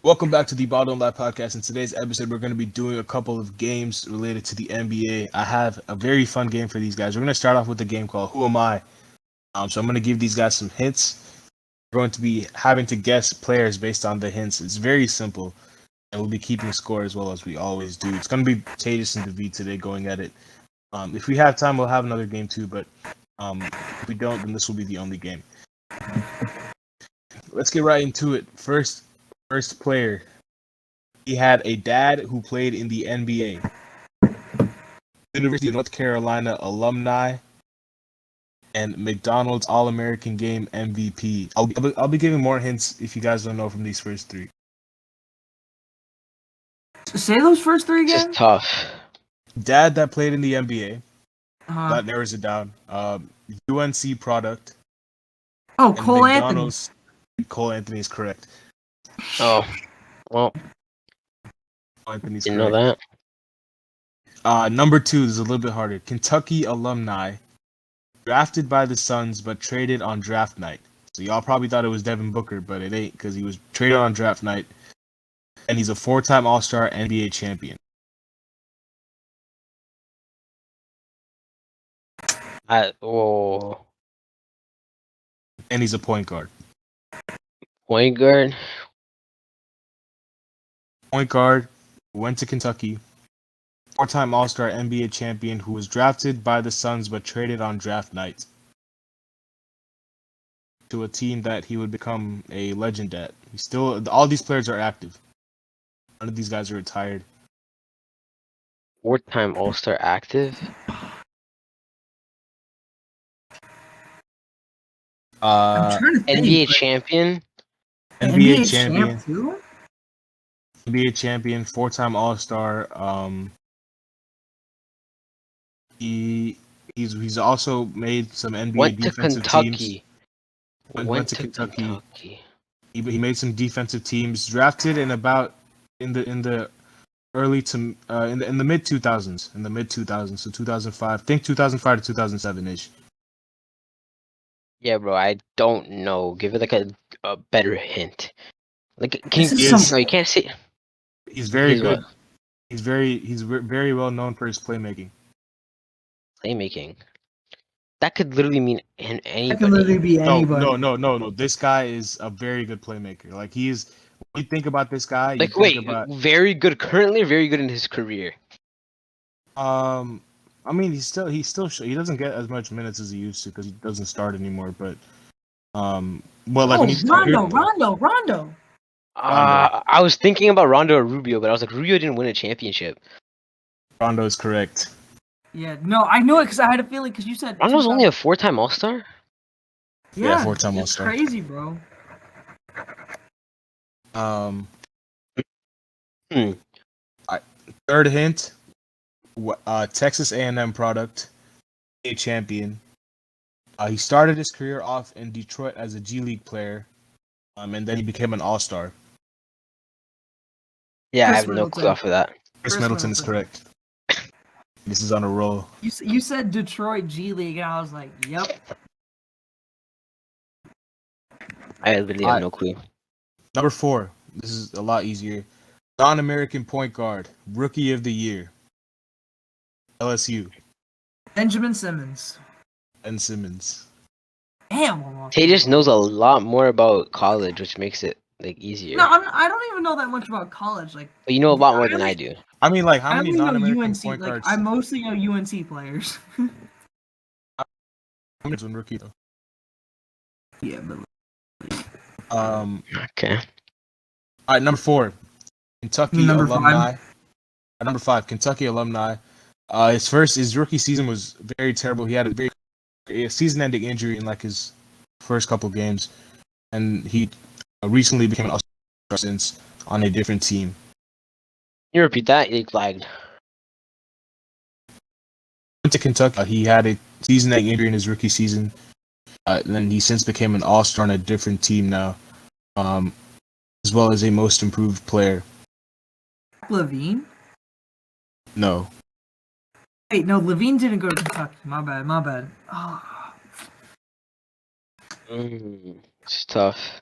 Welcome back to the Bottom Lab Podcast. In today's episode, we're going to be doing a couple of games related to the NBA. I have a very fun game for these guys. We're going to start off with a game called Who Am I? So I'm going to give these guys some hints. We're going to be having to guess players based on the hints. It's very simple, and we'll be keeping score as well as we always do. It's going to be Tejas and David today going at it. If we have time, we'll have another game too, but if we don't, then this will be the only game. Let's get right into it. First player. He had a dad who played in the NBA. University of North Carolina alumni and McDonald's All-American Game MVP. I'll be giving more hints if you guys don't know from these first three. Say those first three again. It's tough. Dad that played in the NBA. Uh-huh. That narrows it down. UNC product. Oh, And Cole Anthony. McDonald's. Cole Anthony is correct. Oh, well, Cole Anthony's didn't correct. know that. Number 2 is a little bit harder. Kentucky alumni, drafted by the Suns but traded on draft night. So y'all probably thought it was Devin Booker, but it ain't because he was traded on draft night, and he's a 4-time All-Star NBA champion. And he's a point guard. point guard. Point guard, went to Kentucky, 4-time All-Star NBA champion who was drafted by the Suns but traded on draft night to a team that he would become a legend at. All these players are active. None of these guys are retired. 4-time All-Star active. I'm trying to think. NBA champion. NBA champion. champ too? NBA champion, 4-time All-Star. He's also made some NBA Went to defensive Kentucky. teams. Went to Kentucky. He made some defensive teams. Drafted in the early to in the mid 2000s. In the mid 2000s, so 2005. Think 2005 to 2007 ish. Yeah, bro. I don't know. Give it like a better hint. Like, This is no, you can't say. He's very He's good. what? He's very well known for his playmaking. Playmaking. That could literally mean anybody. That can literally be anybody. No. This guy is a very good playmaker. Like he's. When you think about this guy, you Like, think wait, about. very good. Currently, very good in his career. I mean, he doesn't get as much minutes as he used to because he doesn't start anymore. But when you Rondo. I was thinking about Rondo or Rubio, but I was like, Rubio didn't win a championship. Rondo is correct. Yeah, no, I knew it because I had a feeling because you said Rondo's only a 4-time All-Star? yeah, 4-time it's All-Star. crazy, bro. Third hint. Texas A&M product, a champion. He started his career off in Detroit as a G League player, and then he became an All-Star. Yeah, I Chris have no Middleton. clue off of that. Chris Middleton is correct. This is on a roll. You said Detroit G League, and I was like, yep. I literally have no clue. Number 4. This is a lot easier. Non-American point guard, rookie of the year. LSU. Benjamin Simmons. And Simmons. Damn. Tejas knows a lot more about college, which makes it like easier. No, I don't even know that much about college. Like, But you know a lot more than I do. I mean, like, how I many only know non-American UNC. point Like, guards? I mostly know UNC players. How many one rookie though? Yeah, but Okay. All right, number 4, Kentucky Number alumni. Number 5, Kentucky alumni. His rookie season was very terrible. He had a season-ending injury in like his first couple games, and he recently became an All-Star since on a different team. Can you repeat that? You lagged. Went to Kentucky. He had a season-ending injury in his rookie season, and then he since became an All-Star on a different team now, as well as a Most Improved Player. Levine. No. Wait, no, Levine didn't go to Kentucky. My bad. Oh. It's tough.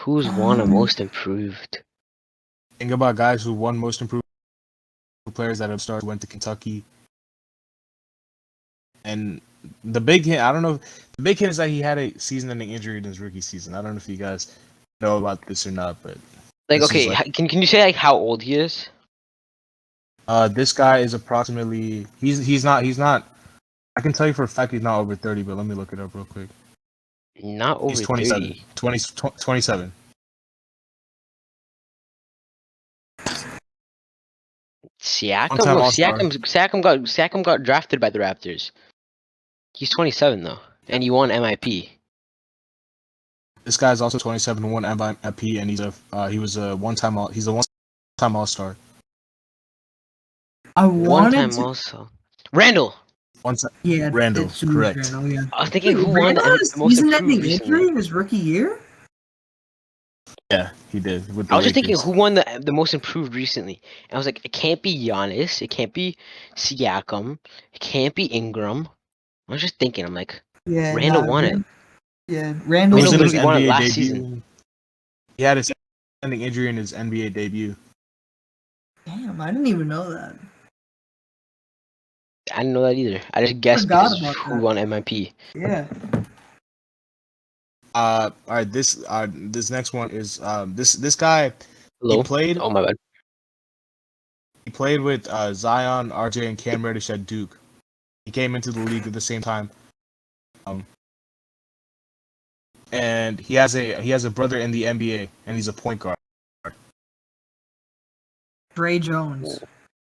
Who's won a most improved? Think about guys who won most improved players that have started went to Kentucky. And the big hit, I don't know. The big hit is that he had a season-ending injury in his rookie season. I don't know if you guys know about this or not, but Like, this is okay, like- can you say like how old he is? this guy is approximately he's not I can tell you for a fact he's not over 30, but let me look it up real quick. Not over He's 27. 30. 27. Siakam? One-time No, All-Star. Siakam got drafted by the Raptors. He's 27 though, and he won MIP. This guy's also 27, won MVP, and he's he's a one-time All-Star. I One wanted time to. also. Randall. Yeah, Randall, it's Julius correct. Randle, yeah. I was thinking Wait, who won Randall has the most season-ending improved injury recently. in his rookie year? Yeah, he did. With the I was just thinking Lakers. who won the most improved recently. And I was like, it can't be Giannis, it can't be Siakam, it can't be Ingram. I was just thinking, I'm like, Yeah, Randall won it. Yeah, It Randall. was in his literally won it NBA last debut. season. He had a season-ending injury in his NBA debut. Damn, I didn't even know that. I didn't know that either. I just guessed Forgot because about who that. won MIP. Yeah. All right. This next one is this guy. Hello? He played. Oh my bad. He played with Zion, RJ, and Cam Reddish at Duke. He came into the league at the same time. And he has a brother in the NBA, and he's a point guard. Trey Jones.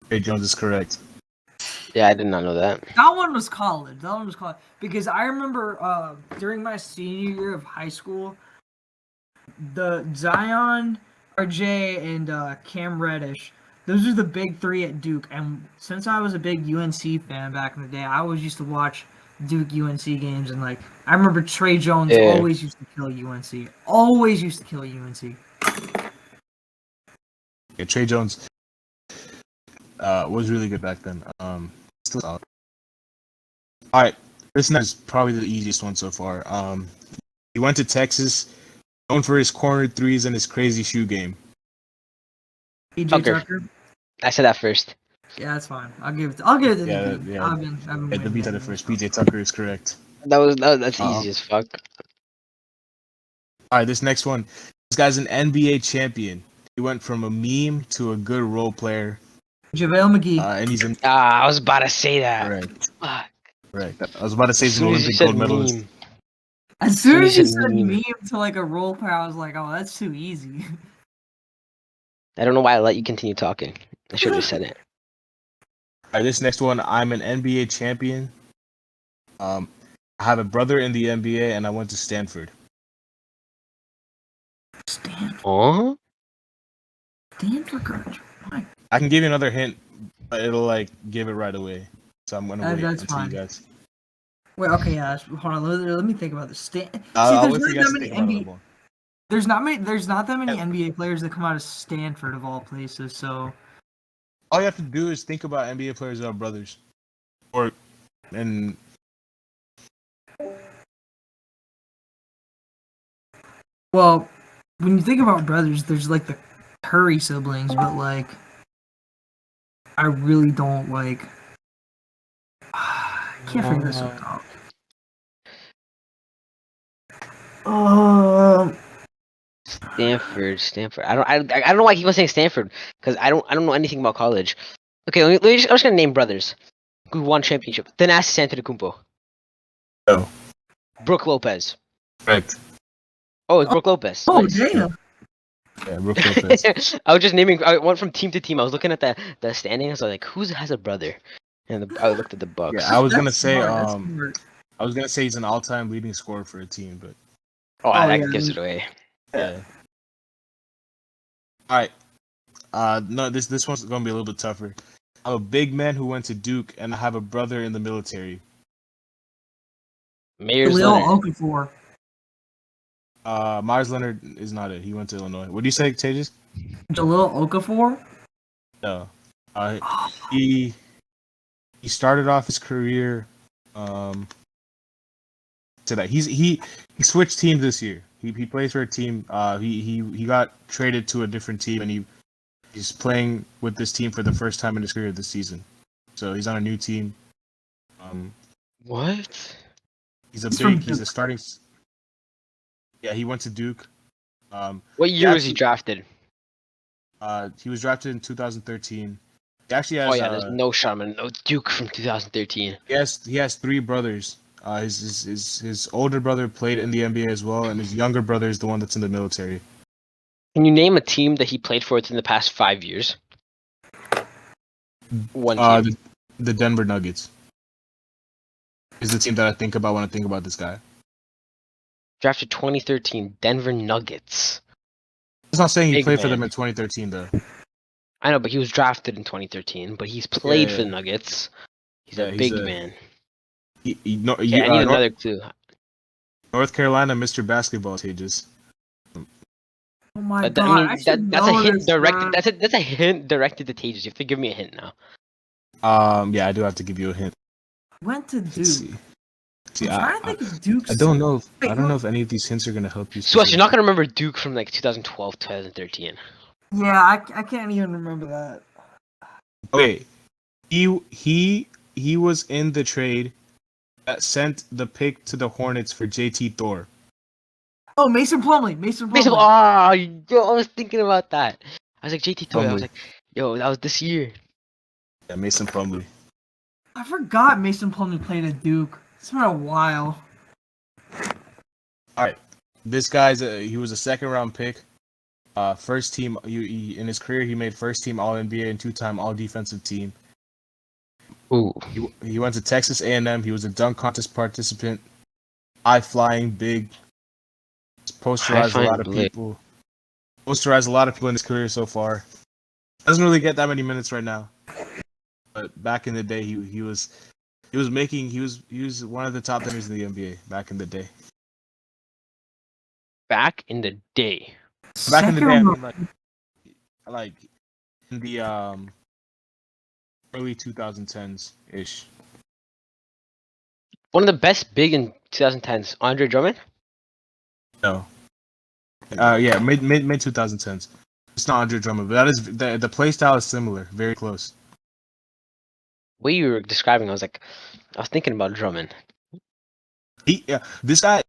Trey Jones is correct. Yeah, I did not know that. That one was college. Because I remember during my senior year of high school, the Zion, RJ, and Cam Reddish. Those are the big three at Duke. And since I was a big UNC fan back in the day, I always used to watch Duke UNC games. And like, I remember Trey Jones Yeah. always used to kill UNC. Always used to kill UNC. Yeah, Trey Jones was really good back then. Still solid. All right, this next is probably the easiest one so far. He went to Texas, known for his corner threes and his crazy shoe game. PJ Tucker. Tucker. I said that first. Yeah, that's fine. I'll give it to Yeah, the beat. yeah. I've been Yeah, the waiting beat at on the it. first. PJ Tucker is correct. That's Uh-oh. easy as fuck. All right, this next one. This guy's an NBA champion. He went from a meme to a good role player, JaVale McGee. and he's in. I was about to say that. Correct. Fuck. Correct. I was about to say As he's an soon as you Olympic said gold medalist. meme, As soon as you He's a said meme. meme to like a role player, I was like, oh, that's too easy. I don't know why I let you continue talking. I should have just said it. All right, this next one. I'm an NBA champion. I have a brother in the NBA, and I went to Stanford. Oh? Stanford coach. Why? I can give you another hint, but it'll like give it right away. So I'm gonna wait That's until fine. you guys. Wait, okay, yeah. Hold on. Let me think about this. See, I'll there's wait for not you guys that to many think about it a NBA. little more. There's not that many Yeah. NBA players that come out of Stanford of all places. So All you have to do is think about NBA players that are brothers, and well, when you think about brothers, there's like the Curry siblings, but like, I really don't like. I can't figure this one out. Stanford. I don't know why he was saying Stanford because I don't know anything about college. Okay, I'm just gonna name brothers who won championship. Then ask Antetokounmpo. No. Brooke Lopez. correct. Oh, it's Brooke Lopez. Oh Nice. damn! Yeah, Brook Lopez. I was just naming. I went from team to team. I was looking at the standings. I was like, who has a brother? And I looked at the Bucks. Yeah, I was gonna That's say smart, that's smart. I was gonna say he's an all-time leading scorer for a team, but Oh, Oh, that yeah. gives it away. yeah. All right. No, this one's gonna be a little bit tougher. I'm a big man who went to Duke, and I have a brother in the military. Mayor's Khalil Leonard. Okafor. Myers Leonard is not it. He went to Illinois. What do you say, Tejas? Jalil Okafor. No. He started off his career. to that. He switched teams this year. He plays for a team. He got traded to a different team, and he's playing with this team for the first time in his career this season. So he's on a new team. What? He's Duke. a starting. Yeah, he went to Duke. What year was he drafted? He was drafted in 2013. He actually has. Oh yeah, there's no shot, man. No Duke from 2013. He has 3 brothers. His older brother played in the NBA as well, and his younger brother is the one that's in the military. Can you name a team that he played for within the past 5 years? One team. The Denver Nuggets is the team that I think about when I think about this guy. Drafted 2013, Denver Nuggets. It's not saying he Big played for man. them in 2013 though. I know, but he was drafted in 2013. But he's played for Yeah. the Nuggets. He's Yeah, a he's big a- man. I need Another clue. North Carolina, Mr. Basketball Tages. Oh my I god! mean, I should that's a know hint this, directed. bro. That's a hint directed to Tages. You have to give me a hint now. Yeah, I do have to give you a hint. Went to Let's Duke. see. See, I'm trying to think of Duke's. I don't know. Wait, I don't know if any of these hints are gonna help you. So you're not gonna remember Duke from like 2012, 2013. Yeah, I can't even remember that. Okay, he was in the trade that sent the pick to the Hornets for JT Thor. Oh, Mason Plumlee. Mason Plumlee. Baseball. Ah, yo, I was thinking about that. I was like JT Toy. I was Plumlee. like, yo, that was this year. Yeah, Mason Plumlee. I forgot Mason Plumlee played at Duke. It's been a while. All right, this guy's he was a second round pick. First team. In his career, he made first team All NBA and 2-time All Defensive Team. Ooh. He went to Texas A&M. He was a dunk contest participant. High flying, big. Posterized a lot of people. Posterized a lot of people in his career so far. Doesn't really get that many minutes right now. But back in the day, he was one of the top defenders in the NBA back in the day. Back in the day. Back in the day, I Second mean, like in the early 2010s ish. One of the best big in 2010s, Andre Drummond. No. Yeah, mid 2010s. It's not Andre Drummond, but that is the play style is similar, very close. What you were describing, I was thinking about Drummond. This guy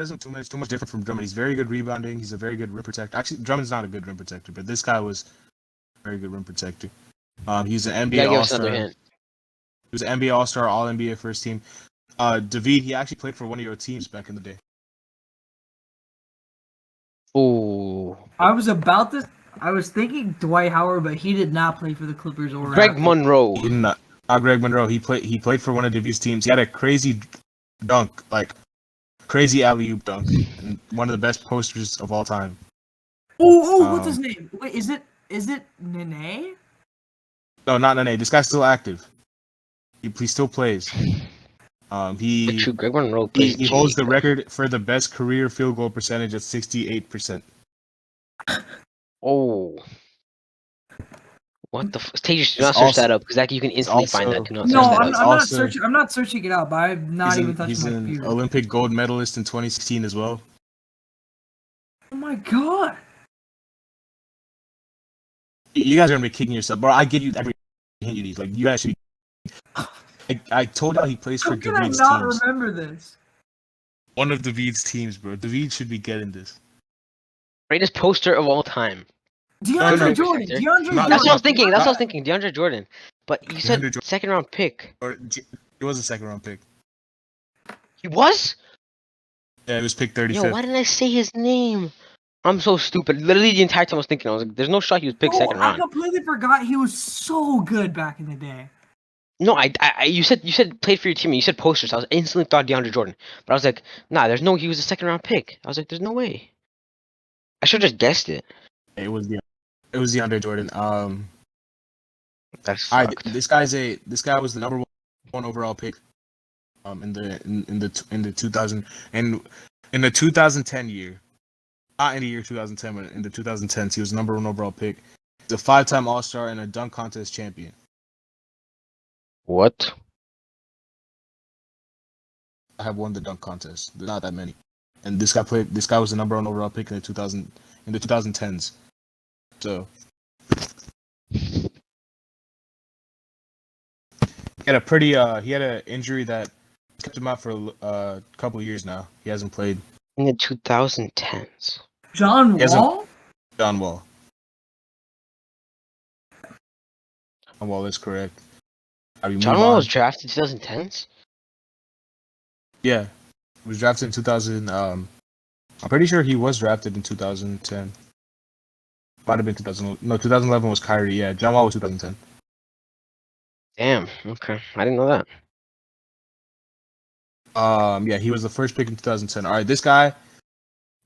isn't too much different from Drummond. He's very good rebounding. He's a very good rim protector. Actually, Drummond's not a good rim protector, but this guy was a very good rim protector. He's an NBA Yeah, give us All-Star. another hint. He was an NBA All-Star, All NBA first team. David, he actually played for one of your teams back in the day. Ooh. I was thinking Dwight Howard, but he did not play for the Clippers or Greg Raptors. Monroe. He did not Greg Monroe. He played for one of David's teams. He had a crazy dunk, like crazy alley-oop dunk, and one of the best posters of all time. What's his name? Wait, is it Nene? No, not Nene. This guy's still active. He still plays. True, Greg Monroe He plays holds G the record for the best career field goal percentage at 68%. Oh. What the Tages, do not It's search also- that up because you can instantly also- find that. Do not No, search that I'm up. not also- searching. I'm not searching it out, but I'm not even touching He's my an computer. Olympic gold medalist in 2016 as well. Oh my god! You guys are gonna be kicking yourself, bro. I give you every hint you need. Like you guys should be. I told y'all he plays for How can I David's not teams. remember this? One of David's teams, bro. David should be getting this. Greatest poster of all time. DeAndre no, Jordan. no. DeAndre Not- That's what I was Jordan. thinking. That's what I was thinking. DeAndre Jordan. But you said DeAndre Jordan. second round pick. Or it was a second round pick. He was? Yeah, it was picked 35th. Yo, why didn't I say his name? I'm so stupid. Literally the entire time I was thinking, I was like, there's no shot he was picked second I round. completely forgot he was so good back in the day. No, you said played for your team and you said posters. So I was instantly thought DeAndre Jordan. But I was like, nah, he was a second round pick. I was like, there's no way. I should have just guessed it. It was DeAndre Jordan. That's All right, fucked. this guy was the number one overall pick. In the 2000 and in the 2010 year, not in the year 2010, but in the 2010s, he was number one overall pick. He's a 5-time All-Star and a dunk contest champion. What? have won the dunk contest. There's not that many. And this guy was the number 1 overall pick in the 2010s. So he had an injury that kept him out for a couple of years now. He hasn't played. In the 2010s. John He Wall? John Wall. John Wall is correct. John Wall was drafted 2010s? Yeah. He was drafted in 2000. I'm pretty sure he was drafted in 2010. Might have been 2000. No, 2011 was Kyrie. Yeah, John Wall was 2010. Damn, okay. I didn't know that. Yeah, he was the first pick in 2010. All right, this guy.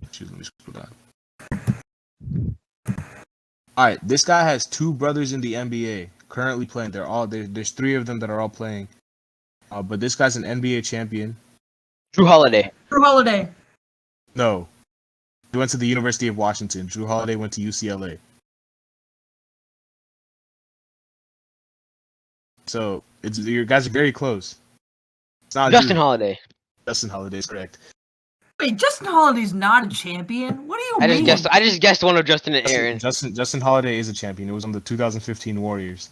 Excuse me, scroll down. All right, this guy has 2 brothers in the NBA currently playing. There's 3 of them that are all playing. But this guy's an NBA champion. Drew Holiday. Drew Holiday. No, he went to the University of Washington. Drew Holiday went to UCLA. So your guys are very close. It's not Justin Drew. Holiday. Justin Holiday is correct. Wait, Justin Holiday's not a champion? What do you mean? I just guessed one of Justin and Aaron. Justin Holiday is a champion. It was on the 2015 Warriors.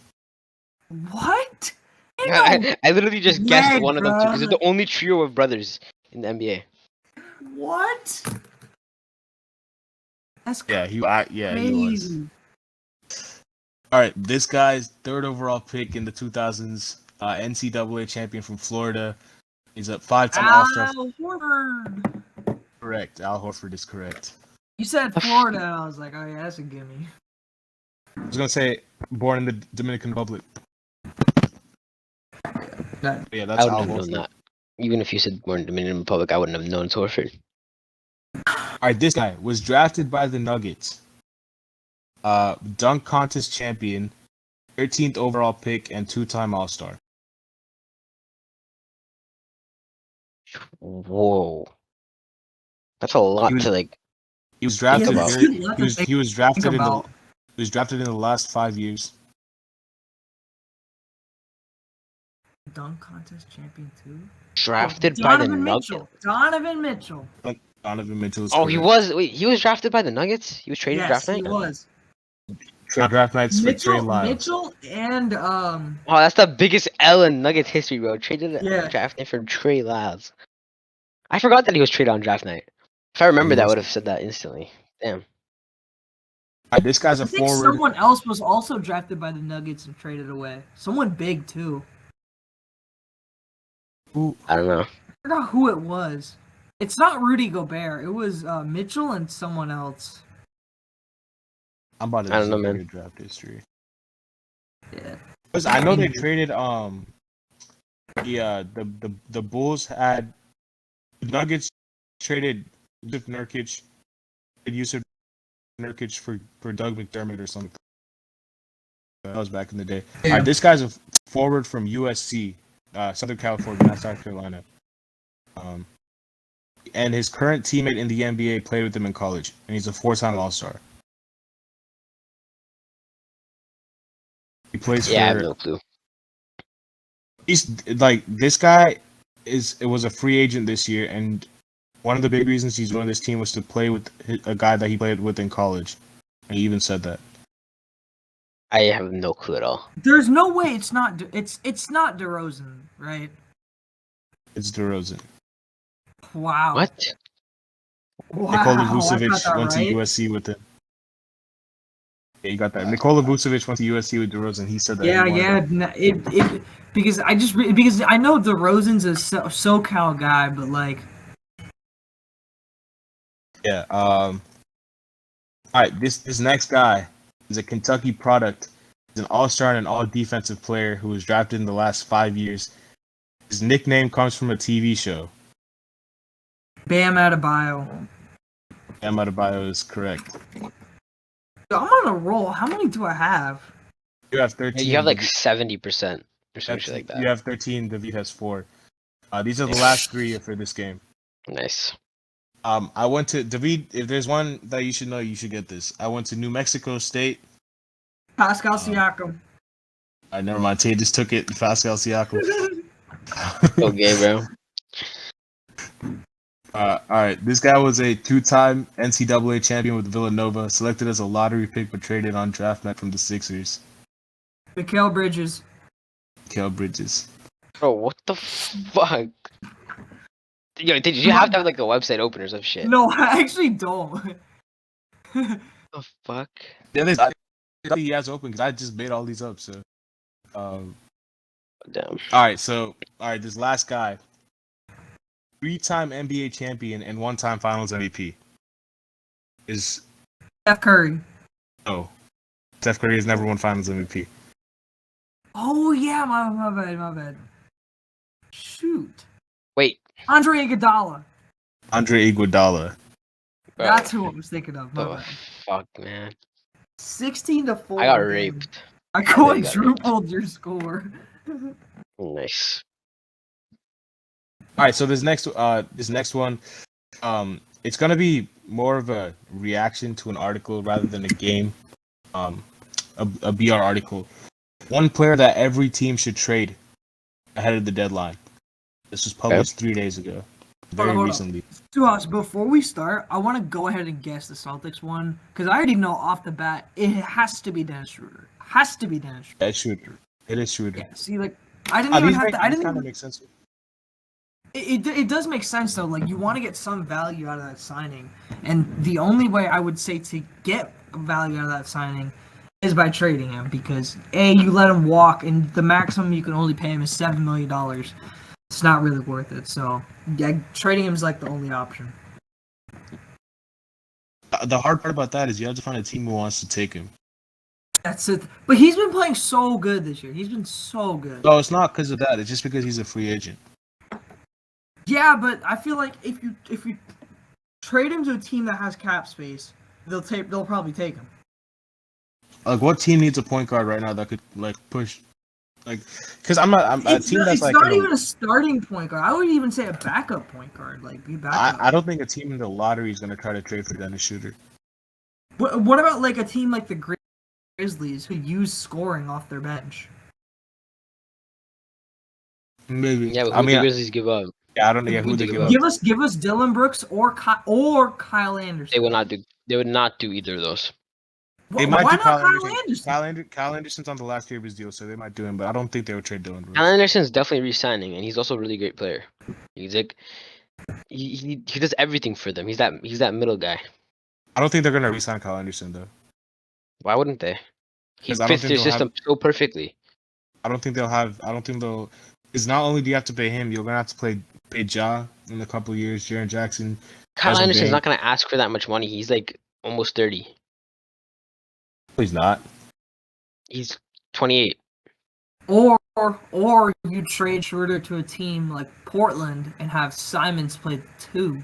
What? I literally just guessed Leg, one of them too, because bruh. they're the only trio of brothers in the NBA. What? That's Yeah, he was. crazy. All right, this guy's 3rd overall pick in the 2000s, NCAA champion from Florida. He's a 5-time All-Star. Al Horford. Correct. Al Horford is correct. You said Florida. I was like, oh yeah, that's a gimme. I was gonna say born in the Dominican Republic. Yeah, that's I Al wouldn't have known Horford. that. Even if you said born in Dominican Republic, I wouldn't have known it's Horford. All right, this guy was drafted by the Nuggets. Dunk contest champion, 13th overall pick, and 2-time All-Star. Whoa. That's a lot was- to like. He was drafted. Yeah, He was drafted think in the. about. He was drafted in the last 5 years. Dunk contest champion too. Drafted by the Donovan Nuggets. Mitchell. Donovan Mitchell. Donovan Mitchell. Is Oh, he correct. was. Wait, he was drafted by the Nuggets. He was traded Yes, draft he night. was. Draft nights for Trey Lyles. Mitchell and Oh, that's the biggest L in Nuggets history, bro. Traded Yeah. draft night for Trey Lyles. I forgot that he was traded on draft night. If I remember that, I was. would have said that instantly. Damn. All right, this guy's I a think forward. someone else was also drafted by the Nuggets and traded away. Someone big too. I don't know. I forgot who it was. It's not Rudy Gobert. It was Mitchell and someone else. I'm about to I don't know, look at man. your draft history. Yeah. 'Cause I know they traded the Bulls had the Nuggets traded Yusuf Nurkic for Doug McDermott or something. That was back in the day. Yeah. All right, this guy's a forward from USC, Southern California, not South Carolina. And his current teammate in the NBA played with him in college, and he's a 4-time All-Star. He plays Yeah, I have for. no clue. He's like this guy was a free agent this year, and one of the big reasons he's joined this team was to play with a guy that he played with in college. And he even said that. I have no clue at all. There's no way it's not. It's not DeRozan, right? It's DeRozan. Wow. What? Wow. Nikola I got Vucevic that went right. to USC with him. Yeah, you got that. Nikola Vucevic went to USC with DeRozan. He said that. Yeah, he wanted yeah. It because because I know DeRozan's a SoCal guy, but like Yeah. All right. This next guy is a Kentucky product. He's an all-star and an all-defensive player who was drafted in the last 5 years. His nickname comes from a TV show. Bam Adebayo. Bam Adebayo is correct. I'm on a roll. How many do I have? You have 13. You have like 70% or something like that. You have 13. David has 4. These are the last 3 for this game. Nice. I went to David. If there's one that you should know, you should get this. I went to New Mexico State. Pascal Siakam. Never mind. Tay just took it. Pascal Siakam. Okay, bro. All right. This guy was a two-time NCAA champion with Villanova, selected as a lottery pick but traded on draft night from the Sixers. Mikal Bridges. Kel Bridges. Bro, what the fuck? Yo, did you have to have like a website open or some shit? No, I actually don't. The fuck? Yeah, I think he has open because I just made all these up. So, Damn. all right. This last guy, three-time NBA champion and one-time Finals MVP, is Steph Curry. no. Steph Curry has never won Finals MVP. Oh yeah, my bad. Shoot. Wait. Andre Iguodala. Andre Iguodala. Bro, That's who I was thinking of. My the bad. fuck, man. 16-4. I got dude. raped. I got quadrupled your score. Nice. All right, so this next one, it's gonna be more of a reaction to an article rather than a game, a BR article. One player that every team should trade ahead of the deadline. This was published 3 days ago, very Hold on. recently. Suhas, before we start, I want to go ahead and guess the Celtics one because I already know off the bat it has to be Dennis Schroeder. Has to be Dennis Schroeder. That's Shooter. It is Shooter. Yeah. See, like I didn't even have to. I didn't. Kind Even, of makes sense. it does make sense though. Like you want to get some value out of that signing, and the only way I would say to get value out of that signing is by trading him because you let him walk, and the maximum you can only pay him is $7 million. It's not really worth it. So yeah, trading him is like the only option. The hard part about that is you have to find a team who wants to take him. That's it. But he's been playing so good this year. He's been so good. No, it's not because of that. It's just because he's a free agent. Yeah, but I feel like if you trade him to a team that has cap space, they'll probably take him. Like, what team needs a point guard right now that could like push, like, because I'm a team that's It's like. not even a starting point guard. I would even say a backup point guard. Like be backup. I don't think a team in the lottery is gonna try to trade for Dennis Shooter. What about like a team like the Grizzlies who use scoring off their bench? Maybe. Yeah, but I who mean, the Grizzlies give up? yeah, I don't know who Who'd they they give give up. Give us Dylan Brooks or Kyle Anderson. They will not do. They would not do either of those. They might Why do not Kyle Anderson. Kyle Anderson's on the last year of his deal, so they might do him. But I don't think they would trade Dylan Brooks. Kyle Anderson's definitely re-signing, and he's also a really great player. He's like, he does everything for them. He's that middle guy. I don't think they're gonna re-sign Kyle Anderson though. Why wouldn't they? He 'Cause I don't fits think their they'll system so perfectly. I don't think they'll. Because not only do you have to pay him, you're gonna have to pay Ja in a couple of years. Jaren Jackson. Kyle Hasn't Anderson's been. not gonna ask for that much money. He's like almost 30. He's not. He's 28. Or you trade Schroeder to a team like Portland and have Simons play 2.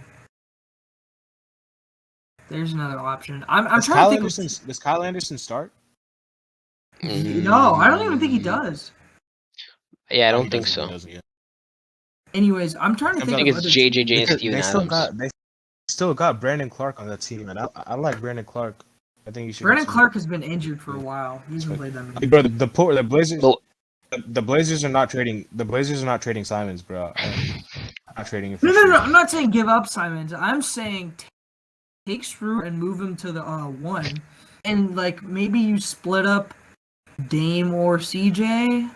There's another option. I'm trying to think. Does Kyle Anderson start? No, I don't even think he does. Yeah, I No, don't he think doesn't, so. he doesn't, yeah. Anyways, I'm trying to I think. I think of it's other JJJ teams. and Steven Adams. They still got Brandon Clark on that team, and I like Brandon Clark. I think you should. Brandon Clark has been injured for a while. He hasn't played that many. Hey, bro, the Blazers. Well- The Blazers are not trading. The Blazers are not trading Simons, bro. I'm not trading him. For No. I'm not saying give up Simons. I'm saying take Schroeder and move him to the 1, and like maybe you split up Dame or CJ.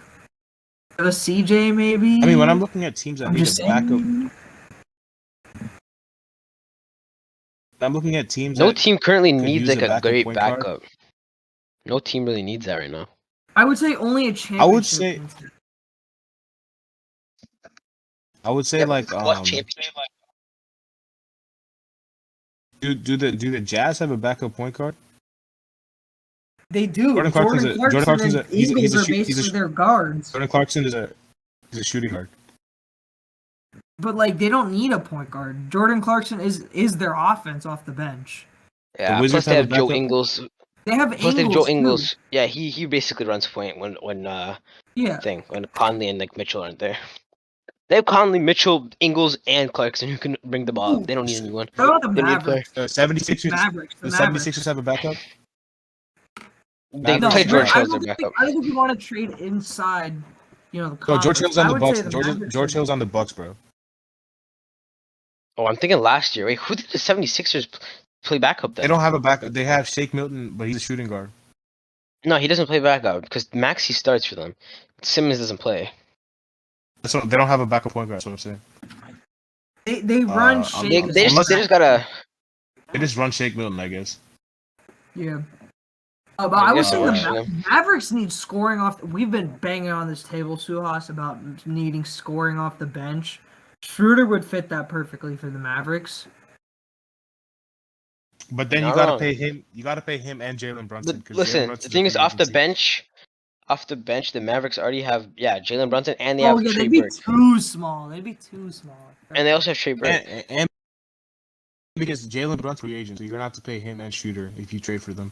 A CJ maybe. I mean, when I'm looking at teams that I'm need just a backup, saying. I'm looking at teams. No that team currently could needs use like a a backup great point guard. backup. No team really needs that right now. I would say only a championship. I would say like do the Jazz have a backup point guard? They do. Jordan Clarkson's Clarkson a- and he's a Eagles are shoot- he's a basically sh- their guards. Jordan Clarkson is a shooting guard. But like they don't need a point guard. Jordan Clarkson is their offense off the bench. Yeah, Wizards plus they have have a Joe backup? Ingles. They have Plus they have Joe too. Ingles. Yeah, he basically runs point when Yeah. when Conley and like Mitchell aren't there. They have Conley, Mitchell, Ingles, and Clarkson who can bring the ball up. They don't need anyone. What about the They need a player. Mavericks? The 76ers. Mavericks. The 76ers have a backup. They No, play but George I Hill's don't their think backup. I don't think you want to trade inside. The No, George conference. Hill's on I the would say Bucks. Mavericks George are- Hill's on the Bucks, bro. Oh, I'm thinking last year. Wait, who did the 76ers play backup They then? don't have a backup. They have Shake Milton, but he's a shooting guard. No, he doesn't play backup because Maxey starts for them. Simmons doesn't play. That's what, they don't have a backup point guard. That's what I'm saying. They run I'm- They, Shake. they, just, they just gotta. They just run Shake Milton, I guess. Yeah. But I I was guess saying I'll the watch Mavericks need scoring off. We've been banging on this table, Suhas, about needing scoring off the bench. Schroeder would fit that perfectly for the Mavericks. But then Not you gotta wrong. pay him. You gotta pay him and Jalen Brunson. But 'cause Jalen listen, the Brunson's a thing is, free off the agency. bench, the Mavericks already have Jalen Brunson and they Oh have yeah, Trey they'd be Burke, too small. They'd be too small. and they also have Trey Burke. And because Jalen Brunson's free agent, so you're gonna have to pay him and Shooter if you trade for them.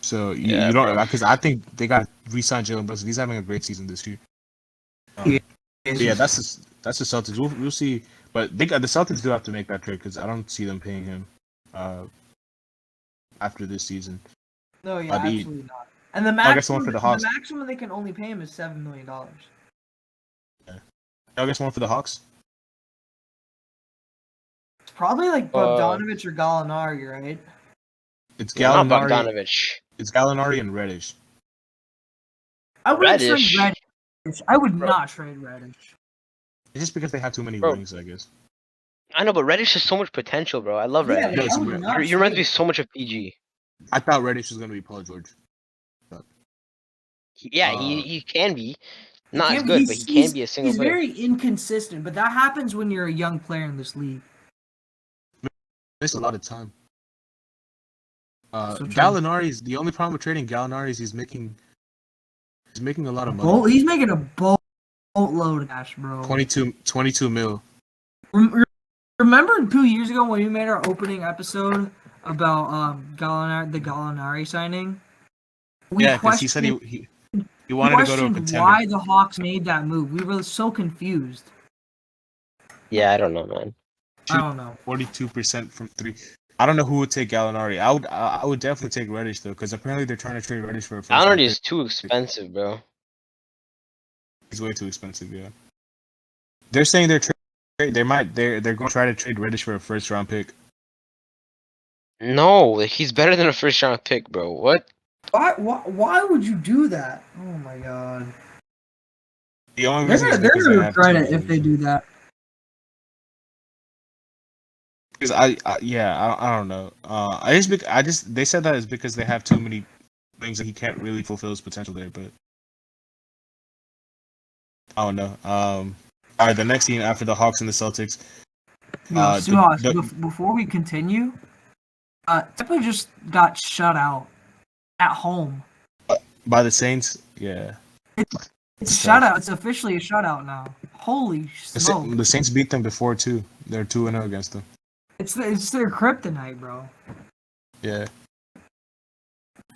So Yeah, you don't, bro. because I think they got re-signed Jalen Brunson. He's having a great season this year. Yeah, that's the Celtics. We'll see, but the Celtics do have to make that trade because I don't see them paying him after this season. No, yeah, I'd eat. absolutely not. And the I guess one maximum, for the the Hawks. maximum they can only pay him is $7 million. I guess one for the Hawks. It's probably like Bogdanovich or Gallinari, right? It's Not Gallinari. Bogdanovich. It's Gallinari and Reddish. I wouldn't Reddish. trade Reddish. I would Bro. not trade Reddish. It's just because they have too many Bro. wings, I guess. I know, but Reddish has so much potential, bro. I love Yeah, Reddish. I would not You remind trade me so much of PG. I thought Reddish was gonna be Paul George. He can be. Not him. as good, but he can be a single He's player. very inconsistent, but that happens when you're a young player in this league. Missed a lot of time. So true. Gallinari's the only problem with trading Gallinari is he's making a lot of money. He's making a boatload of cash, bro. 22 mil. Remember 2 years ago when we made our opening episode about the Gallinari signing? We Yeah, because he said he wanted to go to a questioned contender. why the Hawks made that move. We were so confused. Yeah, I don't know, man. I don't know. 42% from three. I don't know who would take Gallinari. I would definitely take Reddish though, because apparently they're trying to trade Reddish for a first. Gallinari is too expensive, bro. He's way too expensive. Yeah. They're saying they're going to try to trade Reddish for a first round pick. No, he's better than a first round pick, bro. What? Why would you do that? Oh my god. The only They're reason is gonna because they have regret too it many if they do that. Because I don't know. They said that is because they have too many things that he can't really fulfill his potential there. But I don't know. All right, the next team after the Hawks and the Celtics. Suhas, before we continue, Tampa just got shut out at home. By the Saints, yeah. It's a shutout. It's officially a shutout now. Holy smoke! The Saints beat them before too. They're 2-0 against them. It's their kryptonite, bro. Yeah.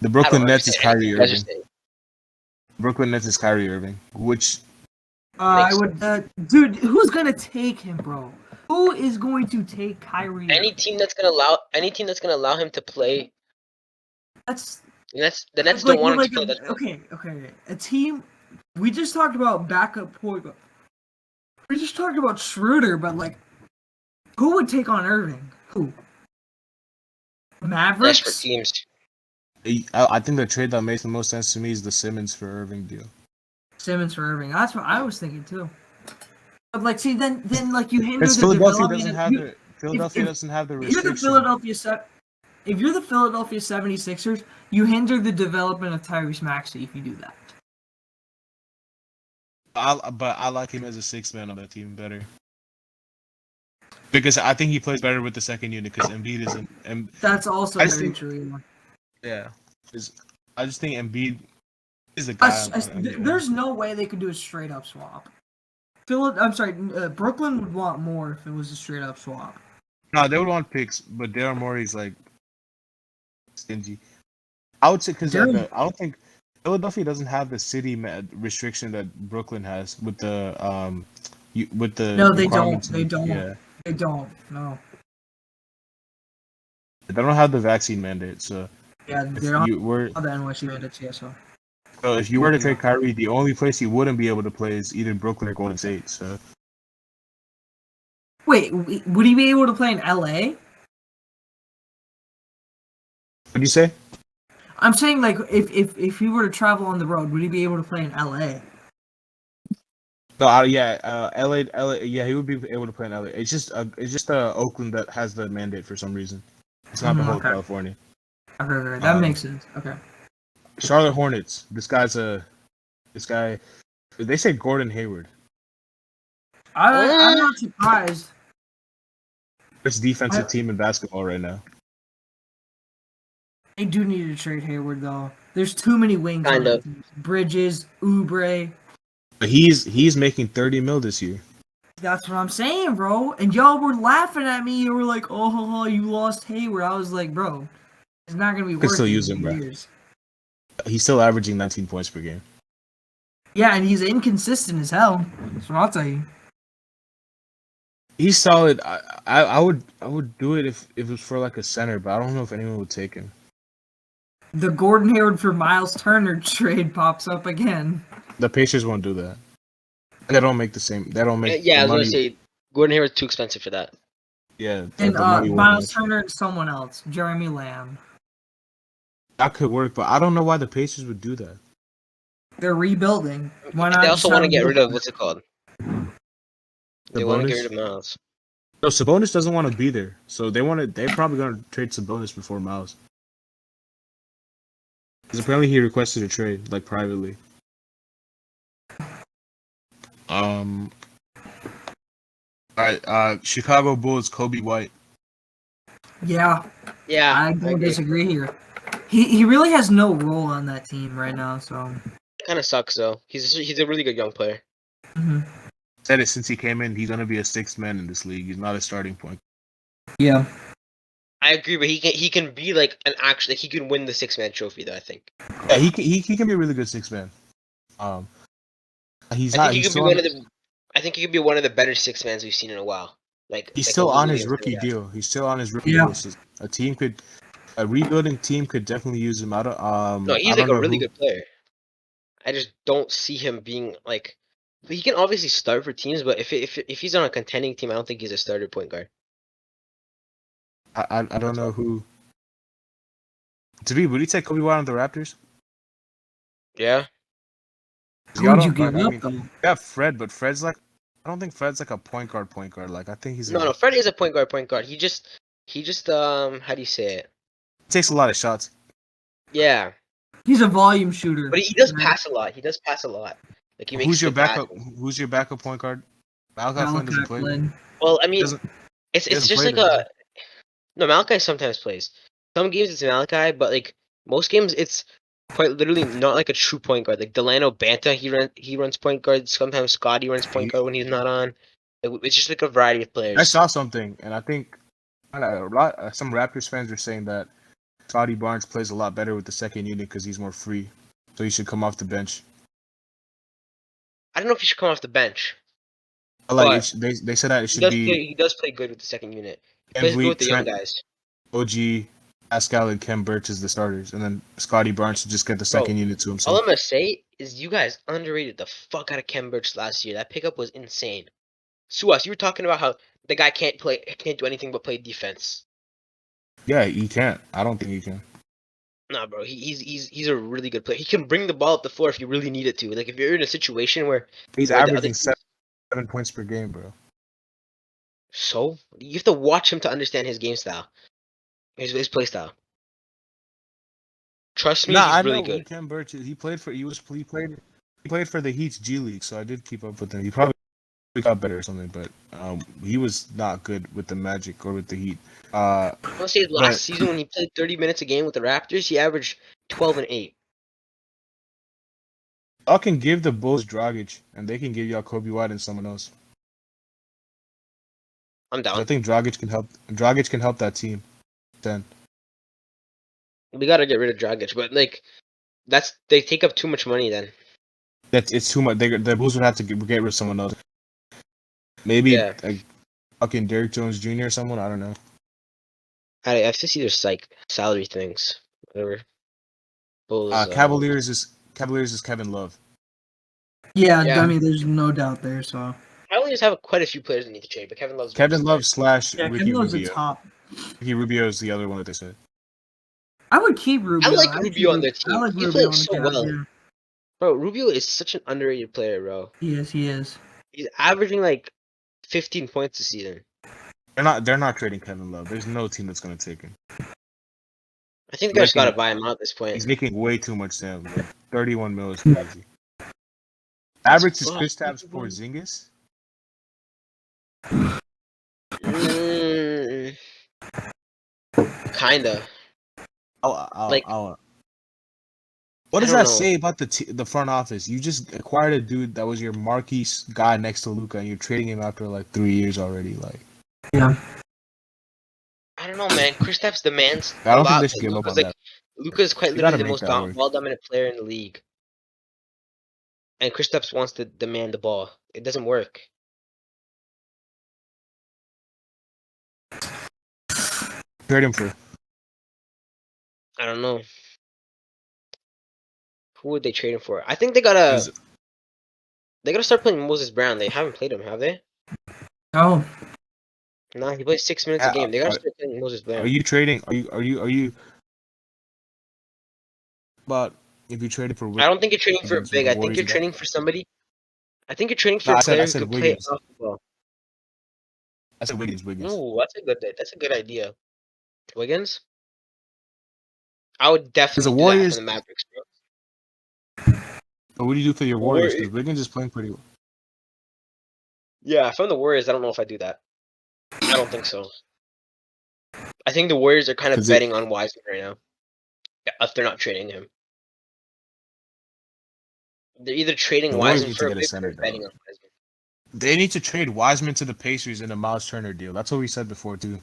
The Brooklyn Nets is Kyrie That's Irving. just it. Brooklyn Nets is Kyrie Irving, which I would, dude. Who's gonna take him, bro? Who is going to take Kyrie? Any team that's gonna allow him to play. That's The Nets don't want him to play. That's okay. A team. We just talked about backup point. We just talked about Schroeder, but like, who would take on Irving? Who? Mavericks. desperate teams. I think the trade that makes the most sense to me is the Simmons for Irving deal. Simmons for Irving. That's what I was thinking too. But like, see, then like you hinder Because the Philadelphia development. doesn't have the If you're the restriction. If you're the Philadelphia 76ers, you hinder the development of Tyrese Maxey if you do that. But I like him as a sixth man on that team better. Because I think he plays better with the second unit because Embiid isn't. That's also I just very think- true. Yeah. I just think Embiid is a guy. There's no way they could do a straight up swap. Brooklyn would want more if it was a straight up swap. No, they would want picks, but Daryl Morey's like stingy. I would say because I don't think Philadelphia doesn't have the city restriction that Brooklyn has with the No, they don't. requirements. They don't. Yeah, They don't. No. they don't have the vaccine mandate. So Yeah, if they don't you were have the NYC mandates. Yeah, so. if you were to trade Kyrie, the only place he wouldn't be able to play is either Brooklyn or Golden State. So Wait, would he be able to play in LA? What'd you say? I'm saying like if he were to travel on the road, would he be able to play in LA? No, LA. Yeah, he would be able to play in LA. It's just Oakland that has the mandate for some reason. It's not the whole Okay. California. Okay, that makes sense. Okay. Charlotte Hornets. This guy. They say Gordon Hayward. I'm not surprised. Best defensive team in basketball right now. They do need to trade Hayward though. There's too many wings. Kind on of. the team. Bridges, Oubre. But he's making 30 mil this year. That's what I'm saying, bro. And y'all were laughing at me. You were like, "Oh, you lost Hayward." I was like, "Bro, it's not gonna be Could worth still it use in him, bro. years." He's still averaging 19 points per game. Yeah, and he's inconsistent as hell. That's what I'll tell you. He's solid. I would do it if it was for like a center, but I don't know if anyone would take him. The Gordon Hayward for Miles Turner trade pops up again. The Pacers won't do that. They don't make the same. They don't make. Yeah, I the was money. gonna say Gordon Hayward's too expensive for that. Yeah, And the money won't Miles match. Turner and someone else, Jeremy Lamb. That could work, but I don't know why the Pacers would do that. They're rebuilding. Why not? They also just want to have get him- rid of what's it called? They want to get Sabonis? rid of Miles. No, Sabonis doesn't want to be there, so they're probably gonna trade Sabonis before Miles. Because apparently he requested a trade, like privately. All right. Chicago Bulls, Kobe White. Yeah, Yeah, I don't disagree here. He really has no role on that team right now. So Kind of sucks though. He's a really good young player. mhm. Said it since he came in. He's gonna be a sixth man in this league. He's not a starting point. yeah, I agree, but he can be like an actually he can win the 6-man trophy though. I think. Yeah, he can be a really good sixth man. He's I not. think he He's could be still one on, of the. I think he could be one of the better 6-mans we've seen in a while. he's like still a on really his good rookie guy. deal. He's still on his rookie Yeah. deal. So a rebuilding team could definitely use him. I don't. No, I he's don't like a know really who- good player. I just don't see him being like. He can obviously start for teams, but if he's on a contending team, I don't think he's a starter point guard. I don't know who. To be, would he take Kobe White on the Raptors? Yeah. Who would you give up though? Yeah, Fred, but Fred's like. I don't think Fred's like a point guard. Like I think he's. No, Fred is a point guard. Point guard. He just how do you say it? Takes a lot of shots. Yeah, He's a volume shooter. but he does Right? pass a lot. He does pass a lot. Like he makes Who's your good backup? passes. Who's your backup point guard? Malachi Flynn doesn't play. Flynn. Well, I mean, Doesn't- it's doesn't just play like them. no, Malachi sometimes plays. Some games it's Malachi, but like most games it's quite literally not like a true point guard. Like Delano Banta, he runs point guard. Sometimes Scotty runs point guard when he's not on. It's just like a variety of players. I saw something, and I think some Raptors fans are saying that Scotty Barnes plays a lot better with the second unit because he's more free, so he should come off the bench. I don't know if he should come off the bench. Like they said that it should be He does play good with the second unit. He plays good Embiid, with the young Trent, guys. OG, Pascal, and Kem Birch as the starters, and then Scotty Barnes should just get the second unit to All himself. I'm gonna say is you guys underrated the fuck out of Kem Birch last year. That pickup was insane. Suas, you were talking about how the guy can't do anything but play defense. Yeah, he can't. I don't think he can. Nah, bro, he's a really good player. He can bring the ball up the floor if you really need it to. Like if you're in a situation where He's where the averaging other- 7 points per game, bro. so you have to watch him to understand his game style, his play style. Trust me, Nah, he's I really know who good. Kem Birch is. He played for the Heat's G League, so I did keep up with him. He probably got better or something, but he was not good with the Magic or with the Heat. I want to say last But- season when he played 30 minutes a game with the Raptors, he averaged 12 and 8. Y'all can give the Bulls Dragic, and they can give y'all Kobe White and someone else. I'm down. I think Dragic can help. Dragic can help that team. Then We gotta get rid of Dragic, but like they take up too much money then. it's too much. The Bulls would have to get rid of someone else. Maybe Yeah. like fucking Derrick Jones Jr. or someone. I don't know. I have to see their salary things. Whatever. Bulls, Cavaliers is Kevin Love. Yeah, Yeah. I mean, there's no doubt there. So How Cavaliers have quite a few players that need to trade, but Kevin Love's Kevin Love / Yeah, Ricky Kevin Love's the Rubio. top. Ricky Rubio is the other one that they said. I would keep Rubio. I like I'd Rubio keep on their I team. like He's Rubio playing on the so Cavs. well. Yeah, Bro, Rubio is such an underrated player, bro. he is. He is. He's averaging like 15 points this season. They're not trading Kevin Love. There's no team that's gonna take him. I think they just Making- gotta buy him out at this point. He's making way too much sense. Like 31 mil is crazy. Average is Kristaps Porzingis. Kinda. Like- What does I don't that know. say about the front office? You just acquired a dude that was your marquee guy next to Luka, and you're trading him after like 3 years already. Like, Yeah. I don't know, man. Kristaps demands I don't a think lot. they should give up on Luka's that. Luka's quite You gotta literally the make most that work. ball-dominant player in the league. And Kristaps wants to demand the ball. It doesn't work. Trade him for. I don't know. Who would they trade him for? I think they gotta start playing Moses Brown. They haven't played him, have they? Oh, No, he plays 6 minutes a game. They gotta start playing Moses Brown. Are you trading? Are you? But if you traded for, I don't think you're trading for against big. the I think Warriors you're again? trading for somebody. I think you're trading for No, a I said- player I who said can play Wiggins. off the ball. I said Wiggins. No, that's a good idea. Wiggins? I would definitely do that Warriors- for the Mavericks, bro. But what do you do for your Warriors- Warriors? Because Wiggins is playing pretty well. Yeah, if I'm the Warriors, I don't know if I do that. I don't think so. I think the Warriors are kind of 'Cause betting on Wiseman right now. Yeah, if they're not trading him. They're either trading The Warriors Wiseman need to for a get a big center, or betting dog. on Wiseman. They need to trade Wiseman to the Pacers in a Miles Turner deal. That's what we said before too.